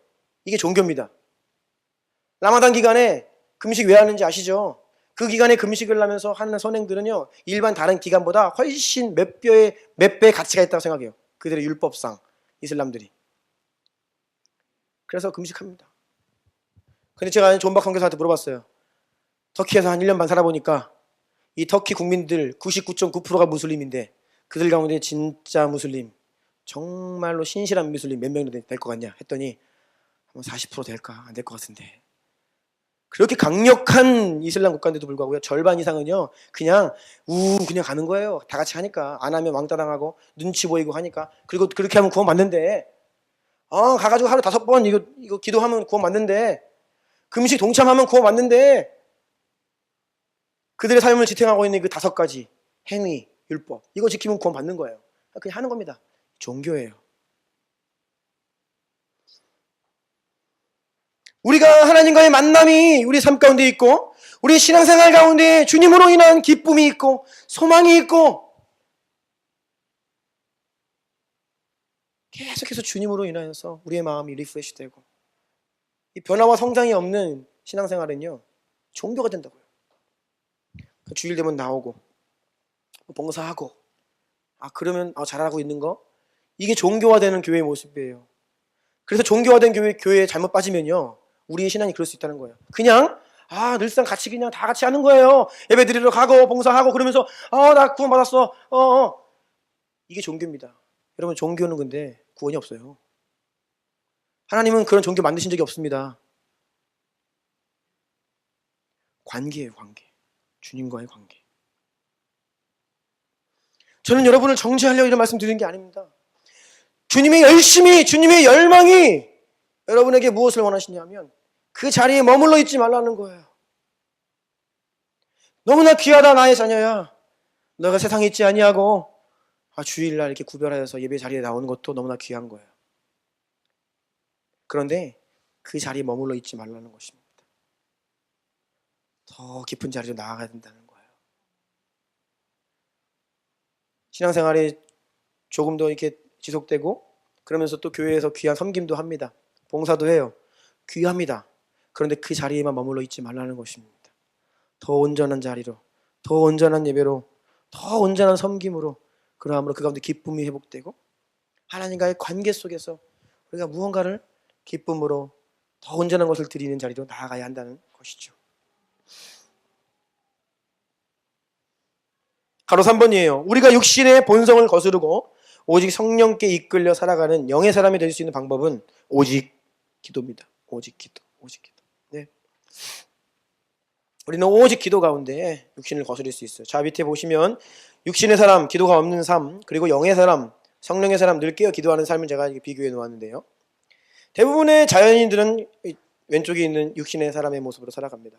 이게 종교입니다. 라마단 기간에 금식 왜 하는지 아시죠? 그 기간에 금식을 하면서 하는 선행들은요, 일반 다른 기간보다 훨씬 몇 배의 가치가 있다고 생각해요. 그들의 율법상, 이슬람들이. 그래서 금식합니다. 근데 제가 존박 선교사한테 물어봤어요. 터키에서 한 1년 반 살아보니까 이 터키 국민들 99.9%가 무슬림인데 그들 가운데 진짜 무슬림, 정말로 신실한 무슬림 몇 명이 될 것 같냐 했더니 한 40% 될까? 안 될 것 같은데. 그렇게 강력한 이슬람 국가인데도 불구하고 절반 이상은요 그냥 그냥 가는 거예요. 다 같이 하니까. 안 하면 왕따 당하고 눈치 보이고 하니까. 그리고 그렇게 하면 구원 받는데 가가지고 하루 5번 이거 기도하면 구원 받는데 금식 동참하면 구원받는데 그들의 삶을 지탱하고 있는 그 5가지 행위, 율법, 이거 지키면 구원받는 거예요. 그냥 하는 겁니다. 종교예요. 우리가 하나님과의 만남이 우리 삶 가운데 있고 우리 신앙생활 가운데 주님으로 인한 기쁨이 있고 소망이 있고 계속해서 주님으로 인하여서 우리의 마음이 리프레시되고 이 변화와 성장이 없는 신앙생활은요 종교가 된다고요. 주일 되면 나오고 봉사하고 그러면 잘하고 있는 거 이게 종교화되는 교회의 모습이에요. 그래서 종교화된 교회에 잘못 빠지면요 우리의 신앙이 그럴 수 있다는 거예요. 그냥 늘상 같이 그냥 다 같이 하는 거예요. 예배 드리러 가고 봉사하고 그러면서 나 구원 받았어. 이게 종교입니다. 여러분 종교는 근데 구원이 없어요. 하나님은 그런 종교 만드신 적이 없습니다. 관계예요, 관계. 주님과의 관계. 저는 여러분을 정죄하려고 이런 말씀 드리는 게 아닙니다. 주님의 열심이, 주님의 열망이 여러분에게 무엇을 원하시냐면 그 자리에 머물러 있지 말라는 거예요. 너무나 귀하다 나의 자녀야. 너가 세상에 있지 아니하고 주일날 이렇게 구별하여서 예배 자리에 나오는 것도 너무나 귀한 거예요. 그런데 그 자리에 머물러 있지 말라는 것입니다. 더 깊은 자리로 나아가야 된다는 거예요. 신앙생활이 조금 더 이렇게 지속되고 그러면서 또 교회에서 귀한 섬김도 합니다. 봉사도 해요. 귀합니다. 그런데 그 자리에만 머물러 있지 말라는 것입니다. 더 온전한 자리로, 더 온전한 예배로, 더 온전한 섬김으로 그러함으로 그 가운데 기쁨이 회복되고 하나님과의 관계 속에서 우리가 무언가를 기쁨으로 더 온전한 것을 드리는 자리로 나아가야 한다는 것이죠. 가로 3번이에요. 우리가 육신의 본성을 거스르고 오직 성령께 이끌려 살아가는 영의 사람이 될 수 있는 방법은 오직 기도입니다. 오직 기도. 네. 우리는 오직 기도 가운데 육신을 거스릴 수 있어요. 자, 밑에 보시면 육신의 사람, 기도가 없는 삶, 그리고 영의 사람, 성령의 사람 늘 깨어 기도하는 삶을 제가 비교해 놓았는데요. 대부분의 자연인들은 왼쪽에 있는 육신의 사람의 모습으로 살아갑니다.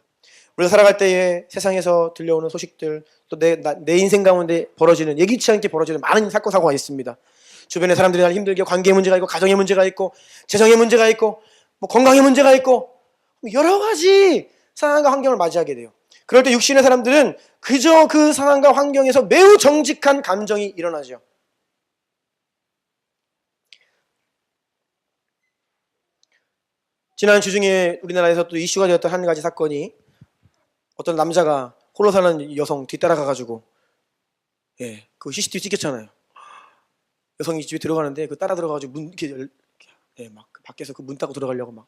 우리가 살아갈 때에 세상에서 들려오는 소식들, 또 내 인생 가운데 벌어지는, 예기치 않게 벌어지는 많은 사건, 사고가 있습니다. 주변의 사람들이 날 힘들게 관계의 문제가 있고, 가정의 문제가 있고, 재정의 문제가 있고, 건강의 문제가 있고, 여러 가지 상황과 환경을 맞이하게 돼요. 그럴 때 육신의 사람들은 그저 그 상황과 환경에서 매우 정직한 감정이 일어나죠. 지난 주중에 우리나라에서 또 이슈가 되었던 한 가지 사건이 어떤 남자가 홀로 사는 여성 뒤따라가가지고 그 CCTV 찍혔잖아요. 여성이 집에 들어가는데 그 따라 들어가가지고 문 이렇게 막 밖에서 그 문 따고 들어가려고 막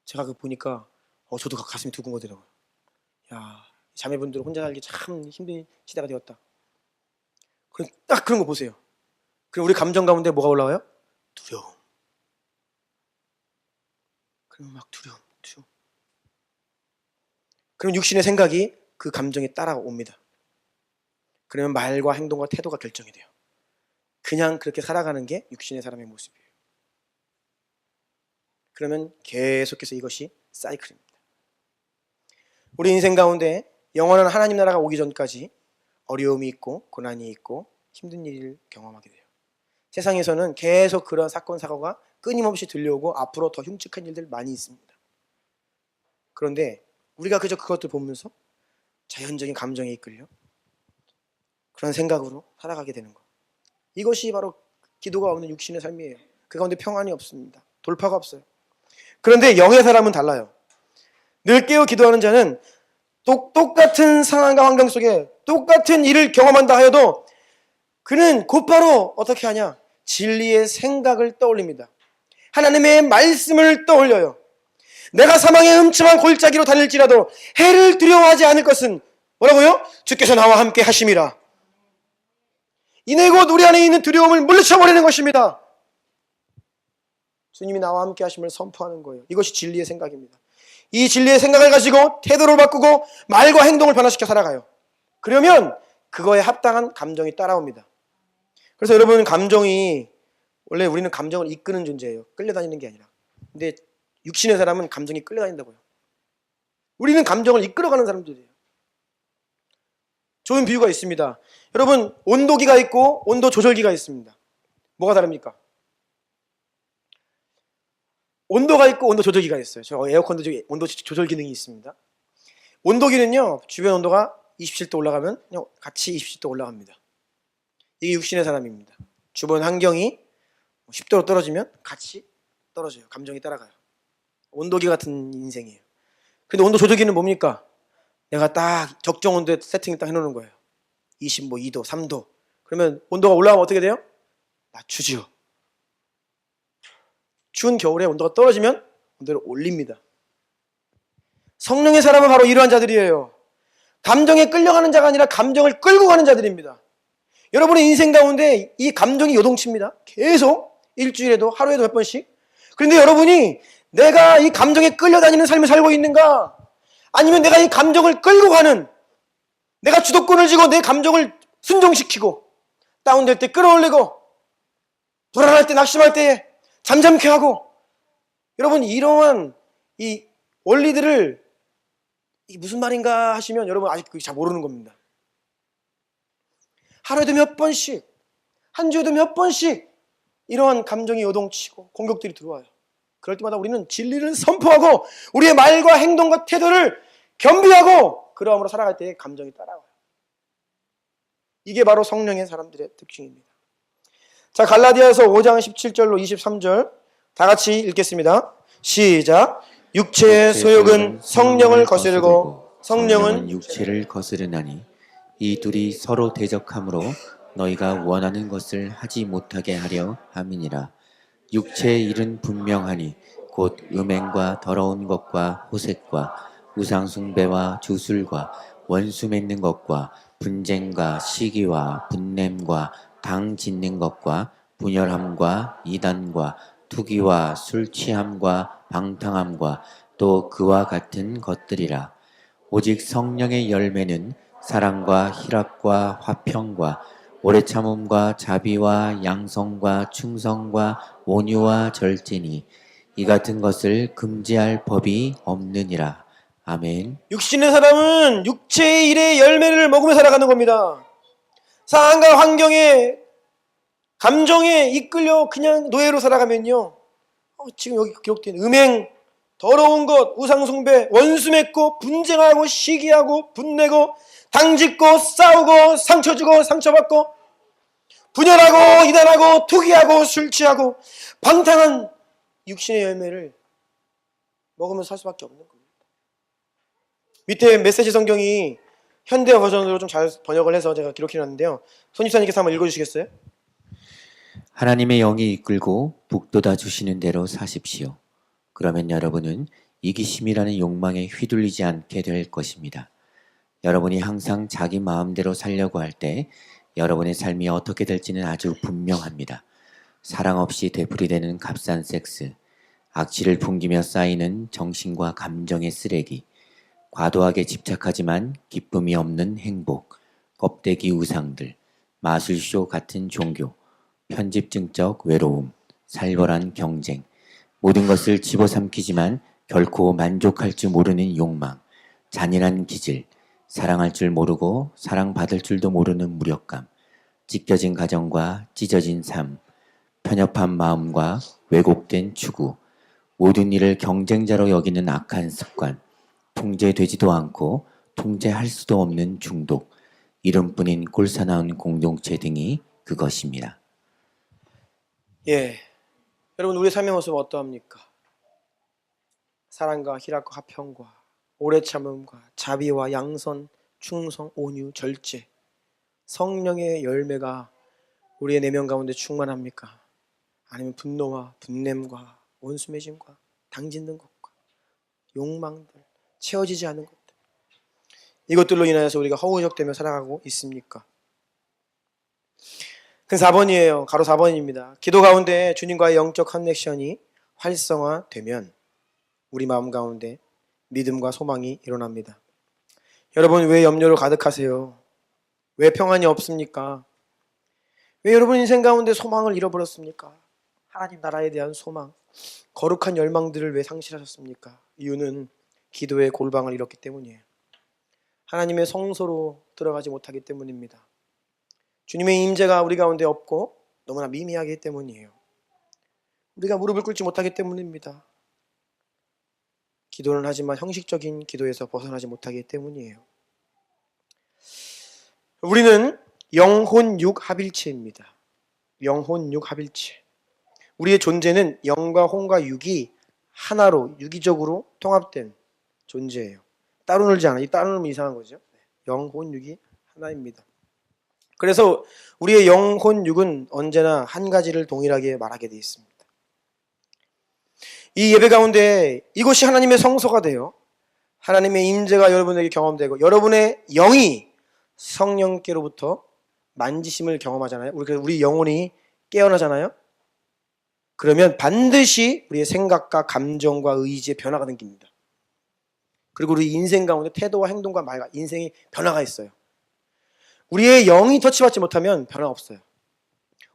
제가 그 보니까 저도 가슴이 두근거리더라고요. 야, 자매분들 혼자 살기 참 힘든 시대가 되었다. 딱 그런 거 보세요. 그럼 우리 감정 가운데 뭐가 올라와요? 두려움. 그럼 막 두려움. 그럼 육신의 생각이 그 감정에 따라옵니다. 그러면 말과 행동과 태도가 결정이 돼요. 그냥 그렇게 살아가는 게 육신의 사람의 모습이에요. 그러면 계속해서 이것이 사이클입니다. 우리 인생 가운데 영원한 하나님 나라가 오기 전까지 어려움이 있고 고난이 있고 힘든 일을 경험하게 돼요. 세상에서는 계속 그런 사건 사고가 끊임없이 들려오고 앞으로 더 흉측한 일들 많이 있습니다. 그런데 우리가 그저 그것들 보면서 자연적인 감정에 이끌려 그런 생각으로 살아가게 되는 것. 이것이 바로 기도가 없는 육신의 삶이에요. 그 가운데 평안이 없습니다. 돌파가 없어요. 그런데 영의 사람은 달라요. 늘 깨어 기도하는 자는 똑같은 상황과 환경 속에 똑같은 일을 경험한다 하여도 그는 곧바로 어떻게 하냐? 진리의 생각을 떠올립니다. 하나님의 말씀을 떠올려요. 내가 사망의 음침한 골짜기로 다닐지라도 해를 두려워하지 않을 것은 뭐라고요? 주께서 나와 함께 하심이라. 이내 곧 우리 안에 있는 두려움을 물리쳐버리는 것입니다. 주님이 나와 함께 하심을 선포하는 거예요. 이것이 진리의 생각입니다. 이 진리의 생각을 가지고 태도를 바꾸고 말과 행동을 변화시켜 살아가요. 그러면 그거에 합당한 감정이 따라옵니다. 그래서 여러분 감정이 원래 우리는 감정을 이끄는 존재예요. 끌려다니는 게 아니라. 근데 육신의 사람은 감정이 끌려다닌다고요. 우리는 감정을 이끌어가는 사람들이에요. 좋은 비유가 있습니다. 여러분, 온도기가 있고 온도 조절기가 있습니다. 뭐가 다릅니까? 온도가 있고 온도 조절기가 있어요. 저 에어컨도 온도 조절 기능이 있습니다. 온도기는요, 주변 온도가 27도 올라가면 그냥 같이 27도 올라갑니다. 이게 육신의 사람입니다. 주변 환경이 10도로 떨어지면 같이 떨어져요. 감정이 따라가요. 온도기 같은 인생이에요. 근데 온도 조절기는 뭡니까? 내가 딱 적정 온도에 세팅을 딱 해놓는 거예요. 2도, 3도. 그러면 온도가 올라가면 어떻게 돼요? 낮추지요. 추운 겨울에 온도가 떨어지면 온도를 올립니다. 성령의 사람은 바로 이러한 자들이에요. 감정에 끌려가는 자가 아니라 감정을 끌고 가는 자들입니다. 여러분의 인생 가운데 이 감정이 요동칩니다. 계속 일주일에도 하루에도 몇 번씩. 그런데 여러분이 내가 이 감정에 끌려다니는 삶을 살고 있는가? 아니면 내가 이 감정을 끌고 가는, 내가 주도권을 쥐고 내 감정을 순종시키고 다운될 때 끌어올리고 불안할 때 낙심할 때 잠잠케 하고, 여러분 이러한 이 원리들을 이게 무슨 말인가 하시면 여러분 아직 잘 모르는 겁니다. 하루에도 몇 번씩, 한 주에도 몇 번씩 이러한 감정이 요동치고 공격들이 들어와요. 그럴 때마다 우리는 진리를 선포하고 우리의 말과 행동과 태도를 겸비하고 그러함으로 살아갈 때 감정이 따라와요. 이게 바로 성령의 사람들의 특징입니다. 자, 갈라디아서 5장 17절로 23절 다 같이 읽겠습니다. 시작. 육체의 소욕은 성령을 거스르고 성령은 육체를 거스르나니 이 둘이 서로 대적함으로 너희가 원하는 것을 하지 못하게 하려 함이니라. 육체의 일은 분명하니 곧 음행과 더러운 것과 호색과 우상숭배와 주술과 원수 맺는 것과 분쟁과 시기와 분냄과 당 짓는 것과 분열함과 이단과 투기와 술 취함과 방탕함과 또 그와 같은 것들이라. 오직 성령의 열매는 사랑과 희락과 화평과 오래 참음과 자비와 양성과 충성과 온유와 절제니 이 같은 것을 금지할 법이 없느니라. 아멘. 육신의 사람은 육체의 일의 열매를 먹으며 살아가는 겁니다. 상황과 환경에, 감정에 이끌려 그냥 노예로 살아가면요, 지금 여기 기록된 음행, 더러운 것, 우상숭배, 원수 맺고 분쟁하고 시기하고 분내고 당짓고 싸우고 상처 주고 상처받고 분열하고 이단하고 투기하고 술 취하고 방탕한 육신의 열매를 먹으면서 살 수밖에 없는 겁니다. 밑에 메시지 성경이 현대 버전으로 좀 잘 번역을 해서 제가 기록해놨는데요. 손집사님께서 한번 읽어주시겠어요? 하나님의 영이 이끌고 북돋아 주시는 대로 사십시오. 그러면 여러분은 이기심이라는 욕망에 휘둘리지 않게 될 것입니다. 여러분이 항상 자기 마음대로 살려고 할 때 여러분의 삶이 어떻게 될지는 아주 분명합니다. 사랑 없이 되풀이되는 값싼 섹스, 악취를 풍기며 쌓이는 정신과 감정의 쓰레기, 과도하게 집착하지만 기쁨이 없는 행복, 껍데기 우상들, 마술쇼 같은 종교, 편집증적 외로움, 살벌한 경쟁, 모든 것을 집어삼키지만 결코 만족할 줄 모르는 욕망, 잔인한 기질, 사랑할 줄 모르고 사랑받을 줄도 모르는 무력감, 찢겨진 가정과 찢어진 삶, 편협한 마음과 왜곡된 추구, 모든 일을 경쟁자로 여기는 악한 습관, 통제되지도 않고 통제할 수도 없는 중독, 이름뿐인 꼴사나운 공동체 등이 그것입니다. 예, 여러분 우리의 삶의 모습은 어떠합니까? 사랑과 희락과 화평과 오래 참음과 자비와 양선, 충성, 온유, 절제, 성령의 열매가 우리의 내면 가운데 충만합니까? 아니면 분노와 분냄과 원수매짐과 당짓는 것과 욕망들, 채워지지 않은 것들, 이것들로 인하여서 우리가 허우적대며 살아가고 있습니까? 그 4번이에요. 가로 4번입니다. 기도 가운데 주님과의 영적 커넥션이 활성화되면 우리 마음 가운데 믿음과 소망이 일어납니다. 여러분 왜 염려로 가득하세요? 왜 평안이 없습니까? 왜 여러분 인생 가운데 소망을 잃어버렸습니까? 하나님 나라에 대한 소망, 거룩한 열망들을 왜 상실하셨습니까? 이유는 기도의 골방을 잃었기 때문이에요. 하나님의 성소로 들어가지 못하기 때문입니다. 주님의 임재가 우리 가운데 없고 너무나 미미하기 때문이에요. 우리가 무릎을 꿇지 못하기 때문입니다. 기도는 하지만 형식적인 기도에서 벗어나지 못하기 때문이에요. 우리는 영혼 육 합일체입니다. 영혼 육 합일체. 우리의 존재는 영과 혼과 육이 하나로 유기적으로 통합된 존재예요. 따로 놀지 않아요. 따로 놀면 이상한 거죠. 영혼 육이 하나입니다. 그래서 우리의 영혼 육은 언제나 한 가지를 동일하게 말하게 되어 있습니다. 이 예배 가운데 이것이 하나님의 성소가 되어 하나님의 임재가 여러분에게 경험되고 여러분의 영이 성령께로부터 만지심을 경험하잖아요. 우리 영혼이 깨어나잖아요. 그러면 반드시 우리의 생각과 감정과 의지의 변화가 생깁니다. 그리고 우리 인생 가운데 태도와 행동과 말과 인생의 변화가 있어요. 우리의 영이 터치받지 못하면 변화 없어요.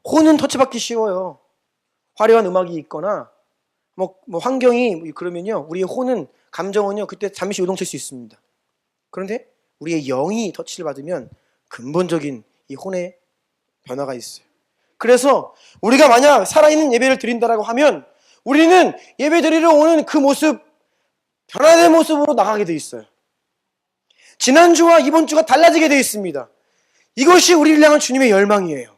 혼은 터치받기 쉬워요. 화려한 음악이 있거나 뭐 환경이 그러면요, 우리의 혼은 감정은요 그때 잠시 요동칠 수 있습니다. 그런데 우리의 영이 터치를 받으면 근본적인 이 혼의 변화가 있어요. 그래서 우리가 만약 살아있는 예배를 드린다라고 하면 우리는 예배 드리러 오는 그 모습, 변화된 모습으로 나가게 돼 있어요. 지난주와 이번 주가 달라지게 돼 있습니다. 이것이 우리를 향한 주님의 열망이에요.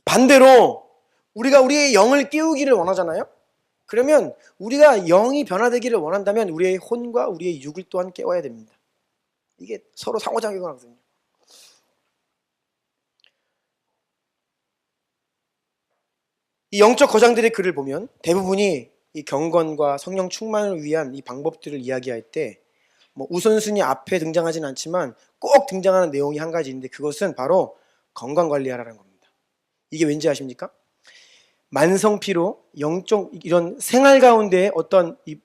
반대로 우리가 우리의 영을 깨우기를 원하잖아요. 그러면 우리가 영이 변화되기를 원한다면 우리의 혼과 우리의 육을 또한 깨워야 됩니다. 이게 서로 상호작용하거든요. 이 영적 거장들의 글을 보면 대부분이 이 경건과 성령 충만을 위한 이 방법들을 이야기할 때 뭐 우선순위 앞에 등장하진 않지만 꼭 등장하는 내용이 한 가지 있는데 그것은 바로 건강관리하라는 겁니다. 이게 왠지 아십니까? 만성피로 영적 이런 생활 가운데 어떤 이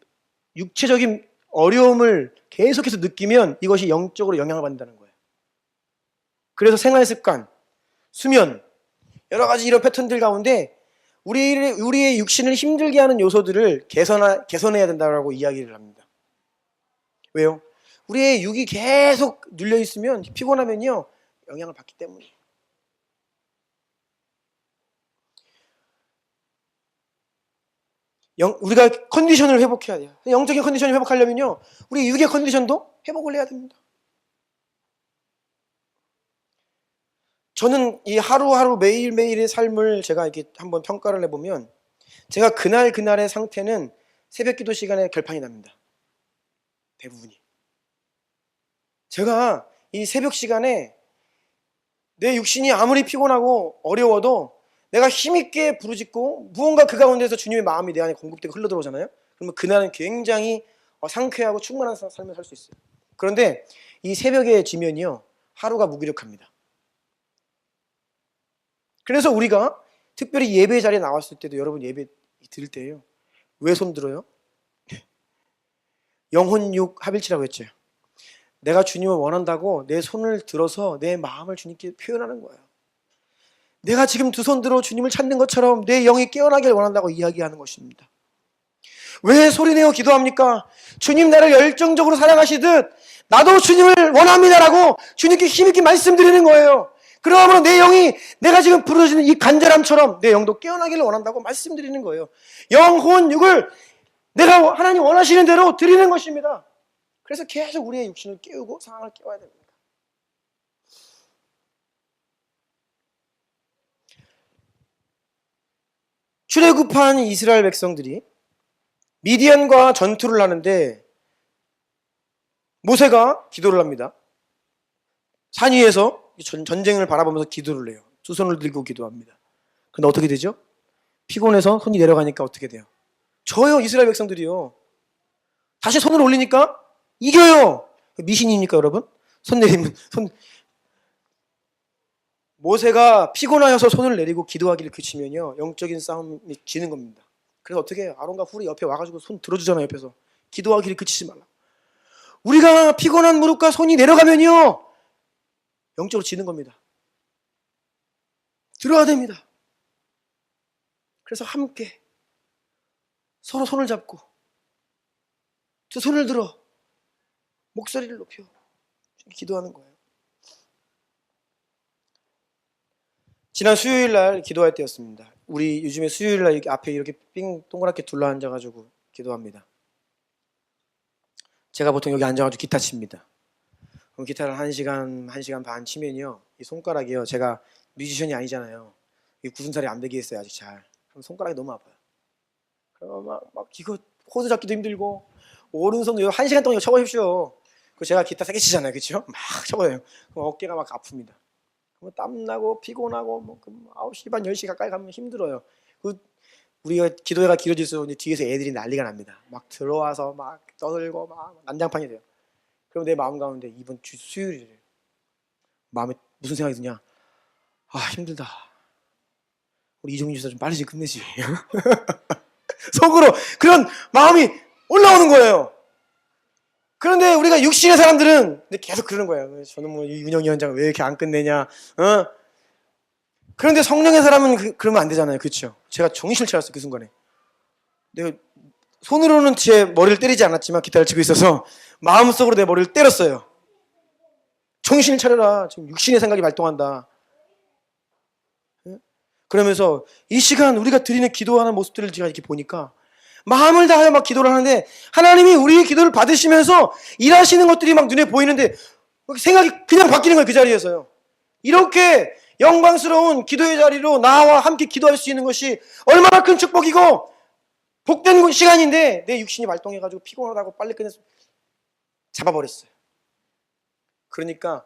육체적인 어려움을 계속해서 느끼면 이것이 영적으로 영향을 받는다는 거예요. 그래서 생활 습관, 수면, 여러 가지 이런 패턴들 가운데 우리의 육신을 힘들게 하는 요소들을 개선해야 된다고 이야기를 합니다. 왜요? 우리의 육이 계속 눌려 있으면 피곤하면요 영향을 받기 때문이에요. 우리가 컨디션을 회복해야 돼요. 영적인 컨디션을 회복하려면요 우리 육의 컨디션도 회복을 해야 됩니다. 저는 이 하루하루 매일매일의 삶을 제가 이렇게 한번 평가를 해보면 제가 그날의 상태는 새벽 기도 시간에 결판이 납니다. 대부분이. 제가 이 새벽 시간에 내 육신이 아무리 피곤하고 어려워도 내가 힘있게 부르짖고 무언가 그 가운데서 주님의 마음이 내 안에 공급되고 흘러들어오잖아요. 그러면 그날은 굉장히 상쾌하고 충만한 삶을 살 수 있어요. 그런데 이 새벽에 지면이요 하루가 무기력합니다. 그래서 우리가 특별히 예배 자리에 나왔을 때도 여러분 예배 드릴 때예요. 왜 손 들어요? 영혼 육 합일치라고 했죠. 내가 주님을 원한다고 내 손을 들어서 내 마음을 주님께 표현하는 거예요. 내가 지금 두 손 들어 주님을 찾는 것처럼 내 영이 깨어나길 원한다고 이야기하는 것입니다. 왜 소리내어 기도합니까? 주님 나를 열정적으로 사랑하시듯 나도 주님을 원합니다라고 주님께 힘있게 말씀드리는 거예요. 그러므로 내 영이 내가 지금 부르짖는 이 간절함처럼 내 영도 깨어나기를 원한다고 말씀드리는 거예요. 영혼 육을 내가 하나님 원하시는 대로 드리는 것입니다. 그래서 계속 우리의 육신을 깨우고 상황을 깨워야 됩니다. 출애굽한 이스라엘 백성들이 미디안과 전투를 하는데 모세가 기도를 합니다. 산 위에서 전쟁을 바라보면서 기도를 해요. 두 손을 들고 기도합니다. 그런데 어떻게 되죠? 피곤해서 손이 내려가니까 어떻게 돼요? 져요. 이스라엘 백성들이요. 다시 손을 올리니까 이겨요. 미신입니까 여러분? 손 내리면 모세가 피곤하여서 손을 내리고 기도하기를 그치면요 영적인 싸움이 지는 겁니다. 그래서 어떻게 해요? 아론과 훌이 옆에 와가지고 손 들어주잖아요. 옆에서 기도하기를 그치지 말라. 우리가 피곤한 무릎과 손이 내려가면요 영적으로 지는 겁니다. 들어야 됩니다. 그래서 함께 서로 손을 잡고 두 손을 들어 목소리를 높여 기도하는 거예요. 지난 수요일 날 기도할 때였습니다. 우리 요즘에 수요일 날 앞에 이렇게 삥 동그랗게 둘러 앉아가지고 기도합니다. 제가 보통 여기 앉아가지고 기타 칩니다. 그럼 기타를 1시간 반 치면요, 이 손가락이요, 제가 뮤지션이 아니잖아요. 이 굳은살이 안 배게 했어요, 아직 잘. 그럼 손가락이 너무 아파요. 그럼 막 이거 코드 잡기도 힘들고, 오른손도 1시간 동안 이거 쳐보십시오. 그 제가 기타 세게 치잖아요, 그렇죠? 막 쳐봐요. 그럼 어깨가 막 아픕니다. 그럼 땀나고 피곤하고 뭐 9시 반 10시 가까이 가면 힘들어요. 우리가 기도회가 길어질수록 뒤에서 애들이 난리가 납니다. 막 들어와서 막 떠들고 막 난장판이 돼요. 그럼 내 마음 가운데 이번 주 수요일에 마음에 무슨 생각이 드냐? 아, 힘들다. 우리 이종민 집사 좀 빨리 좀 끝내지. 속으로 그런 마음이 올라오는 거예요. 그런데 우리가 육신의 사람들은 계속 그러는 거예요. 저는 뭐 윤영이 현장을 왜 이렇게 안 끝내냐? 그런데 성령의 사람은 그러면 안 되잖아요, 그렇죠? 제가 정신을 차렸어요, 그 순간에. 내가 손으로는 제 머리를 때리지 않았지만 기타를 치고 있어서 마음속으로 내 머리를 때렸어요. 정신을 차려라. 지금 육신의 생각이 발동한다. 그러면서 이 시간 우리가 드리는 기도하는 모습들을 제가 이렇게 보니까 마음을 다하여 막 기도를 하는데 하나님이 우리의 기도를 받으시면서 일하시는 것들이 막 눈에 보이는데 생각이 그냥 바뀌는 거예요, 그 자리에서요. 이렇게 영광스러운 기도의 자리로 나와 함께 기도할 수 있는 것이 얼마나 큰 축복이고 복된 시간인데 내 육신이 발동해가지고 피곤하다고 빨리 끝내서 잡아버렸어요. 그러니까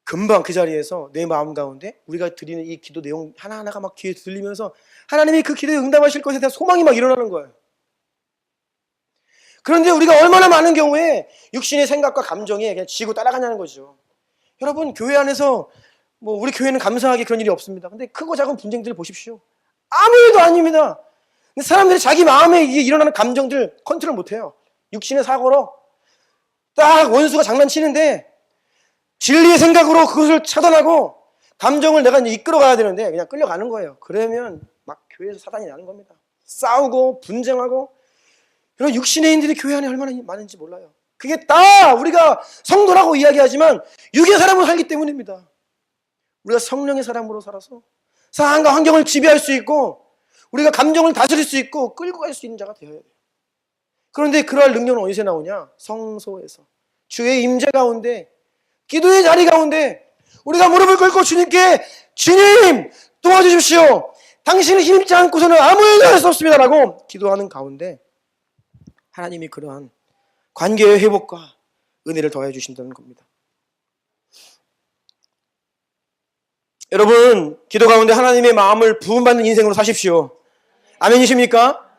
금방 그 자리에서 내 마음 가운데 우리가 드리는 이 기도 내용 하나하나가 막 귀에 들리면서 하나님이 그 기도에 응답하실 것에 대한 소망이 막 일어나는 거예요. 그런데 우리가 얼마나 많은 경우에 육신의 생각과 감정에 그냥 지고 따라가냐는 거죠. 여러분, 교회 안에서 뭐 우리 교회는 감사하게 그런 일이 없습니다. 근데 크고 작은 분쟁들 보십시오. 아무 일도 아닙니다. 근데 사람들이 자기 마음에 이게 일어나는 감정들 컨트롤 못해요. 육신의 사고로 딱 원수가 장난치는데 진리의 생각으로 그것을 차단하고 감정을 내가 이제 이끌어가야 되는데 그냥 끌려가는 거예요. 그러면 막 교회에서 사단이 나는 겁니다. 싸우고 분쟁하고. 이런 육신의 인들이 교회 안에 얼마나 많은지 몰라요. 그게 다 우리가 성도라고 이야기하지만 육의 사람으로 살기 때문입니다. 우리가 성령의 사람으로 살아서 상황과 환경을 지배할 수 있고 우리가 감정을 다스릴 수 있고 끌고 갈 수 있는 자가 되어야 돼요. 그런데 그러할 능력은 어디서 나오냐? 성소에서 주의 임재 가운데 기도의 자리 가운데 우리가 무릎을 꿇고 주님께 주님 도와주십시오. 당신을 힘입지 않고서는 아무 일도 할 수 없습니다 라고 기도하는 가운데 하나님이 그러한 관계의 회복과 은혜를 더해 주신다는 겁니다. 여러분, 기도 가운데 하나님의 마음을 부음받는 인생으로 사십시오. 아멘이십니까?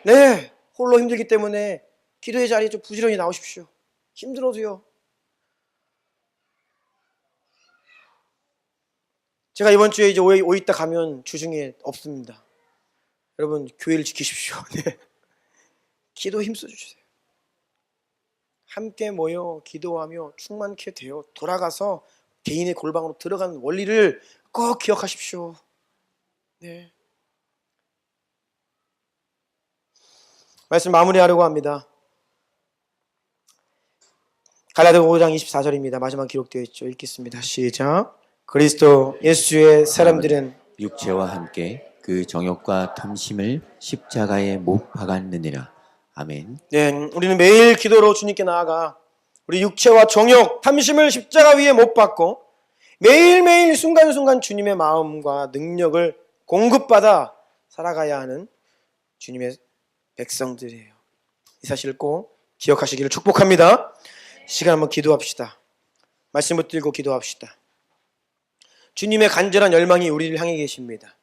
네, 홀로 힘들기 때문에 기도의 자리에 좀 부지런히 나오십시오. 힘들어도요. 제가 이번 주에 이제 오 있다 가면 주중에 없습니다. 여러분, 교회를 지키십시오. 네. 기도 힘써 주세요. 함께 모여 기도하며 충만케 되어 돌아가서 개인의 골방으로 들어가는 원리를 꼭 기억하십시오. 네. 말씀 마무리하려고 합니다. 갈라디아 5장 24절입니다. 마지막 기록되어 있죠. 읽겠습니다. 시작. 그리스도 예수의 사람들은 육체와 함께 그 정욕과 탐심을 십자가에 못 박았느니라. 아멘. 네, 우리는 매일 기도로 주님께 나아가 우리 육체와 정욕, 탐심을 십자가 위에 못 박고 매일매일 순간순간 주님의 마음과 능력을 공급받아 살아가야 하는 주님의 백성들이에요. 이 사실을 꼭 기억하시기를 축복합니다. 시간 한번 기도합시다. 말씀 붙들고 기도합시다. 주님의 간절한 열망이 우리를 향해 계십니다.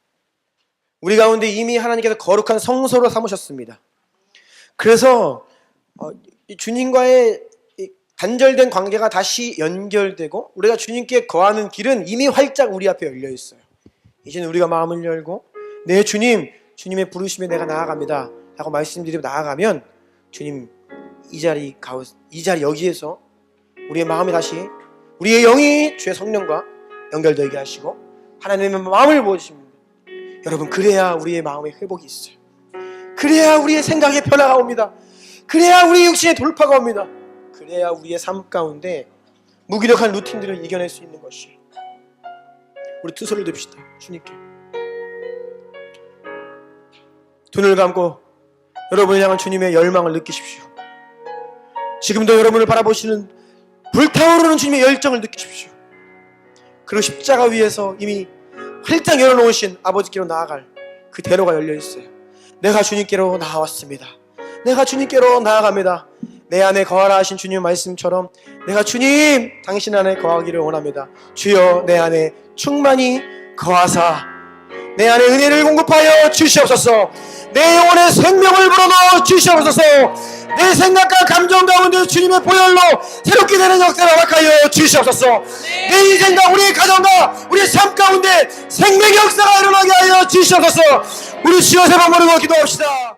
우리 가운데 이미 하나님께서 거룩한 성소로 삼으셨습니다. 그래서 주님과의 단절된 관계가 다시 연결되고 우리가 주님께 거하는 길은 이미 활짝 우리 앞에 열려 있어요. 이제는 우리가 마음을 열고 네 주님, 주님의 부르심에 내가 나아갑니다 라고 말씀드리고 나아가면 주님 이 자리 여기에서 우리의 마음이 다시 우리의 영이 주의 성령과 연결되게 하시고 하나님의 마음을 보십니다. 여러분, 그래야 우리의 마음에 회복이 있어요. 그래야 우리의 생각에 변화가 옵니다. 그래야 우리 육신에 돌파가 옵니다. 그래야 우리의 삶 가운데 무기력한 루틴들을 이겨낼 수 있는 것이에요. 우리 두 손을 듭시다. 주님께 눈을 감고 여러분을 향한 주님의 열망을 느끼십시오. 지금도 여러분을 바라보시는 불타오르는 주님의 열정을 느끼십시오. 그리고 십자가 위에서 이미 활짝 열어놓으신 아버지께로 나아갈 그 대로가 열려있어요. 내가 주님께로 나아왔습니다. 내가 주님께로 나아갑니다. 내 안에 거하라 하신 주님 말씀처럼 내가 주님 당신 안에 거하기를 원합니다. 주여 내 안에 충만히 거하사 내 안에 은혜를 공급하여 주시옵소서. 내 영혼에 생명을 불어넣어 주시옵소서. 내 생각과 감정 가운데 주님의 보혈로 새롭게 되는 역사를 허락하여 주시옵소서. 내 인생과 우리의 가정과 우리의 삶 가운데 생명의 역사가 일어나게 하여 주시옵소서. 우리 주여 세 번 부르고 기도합시다.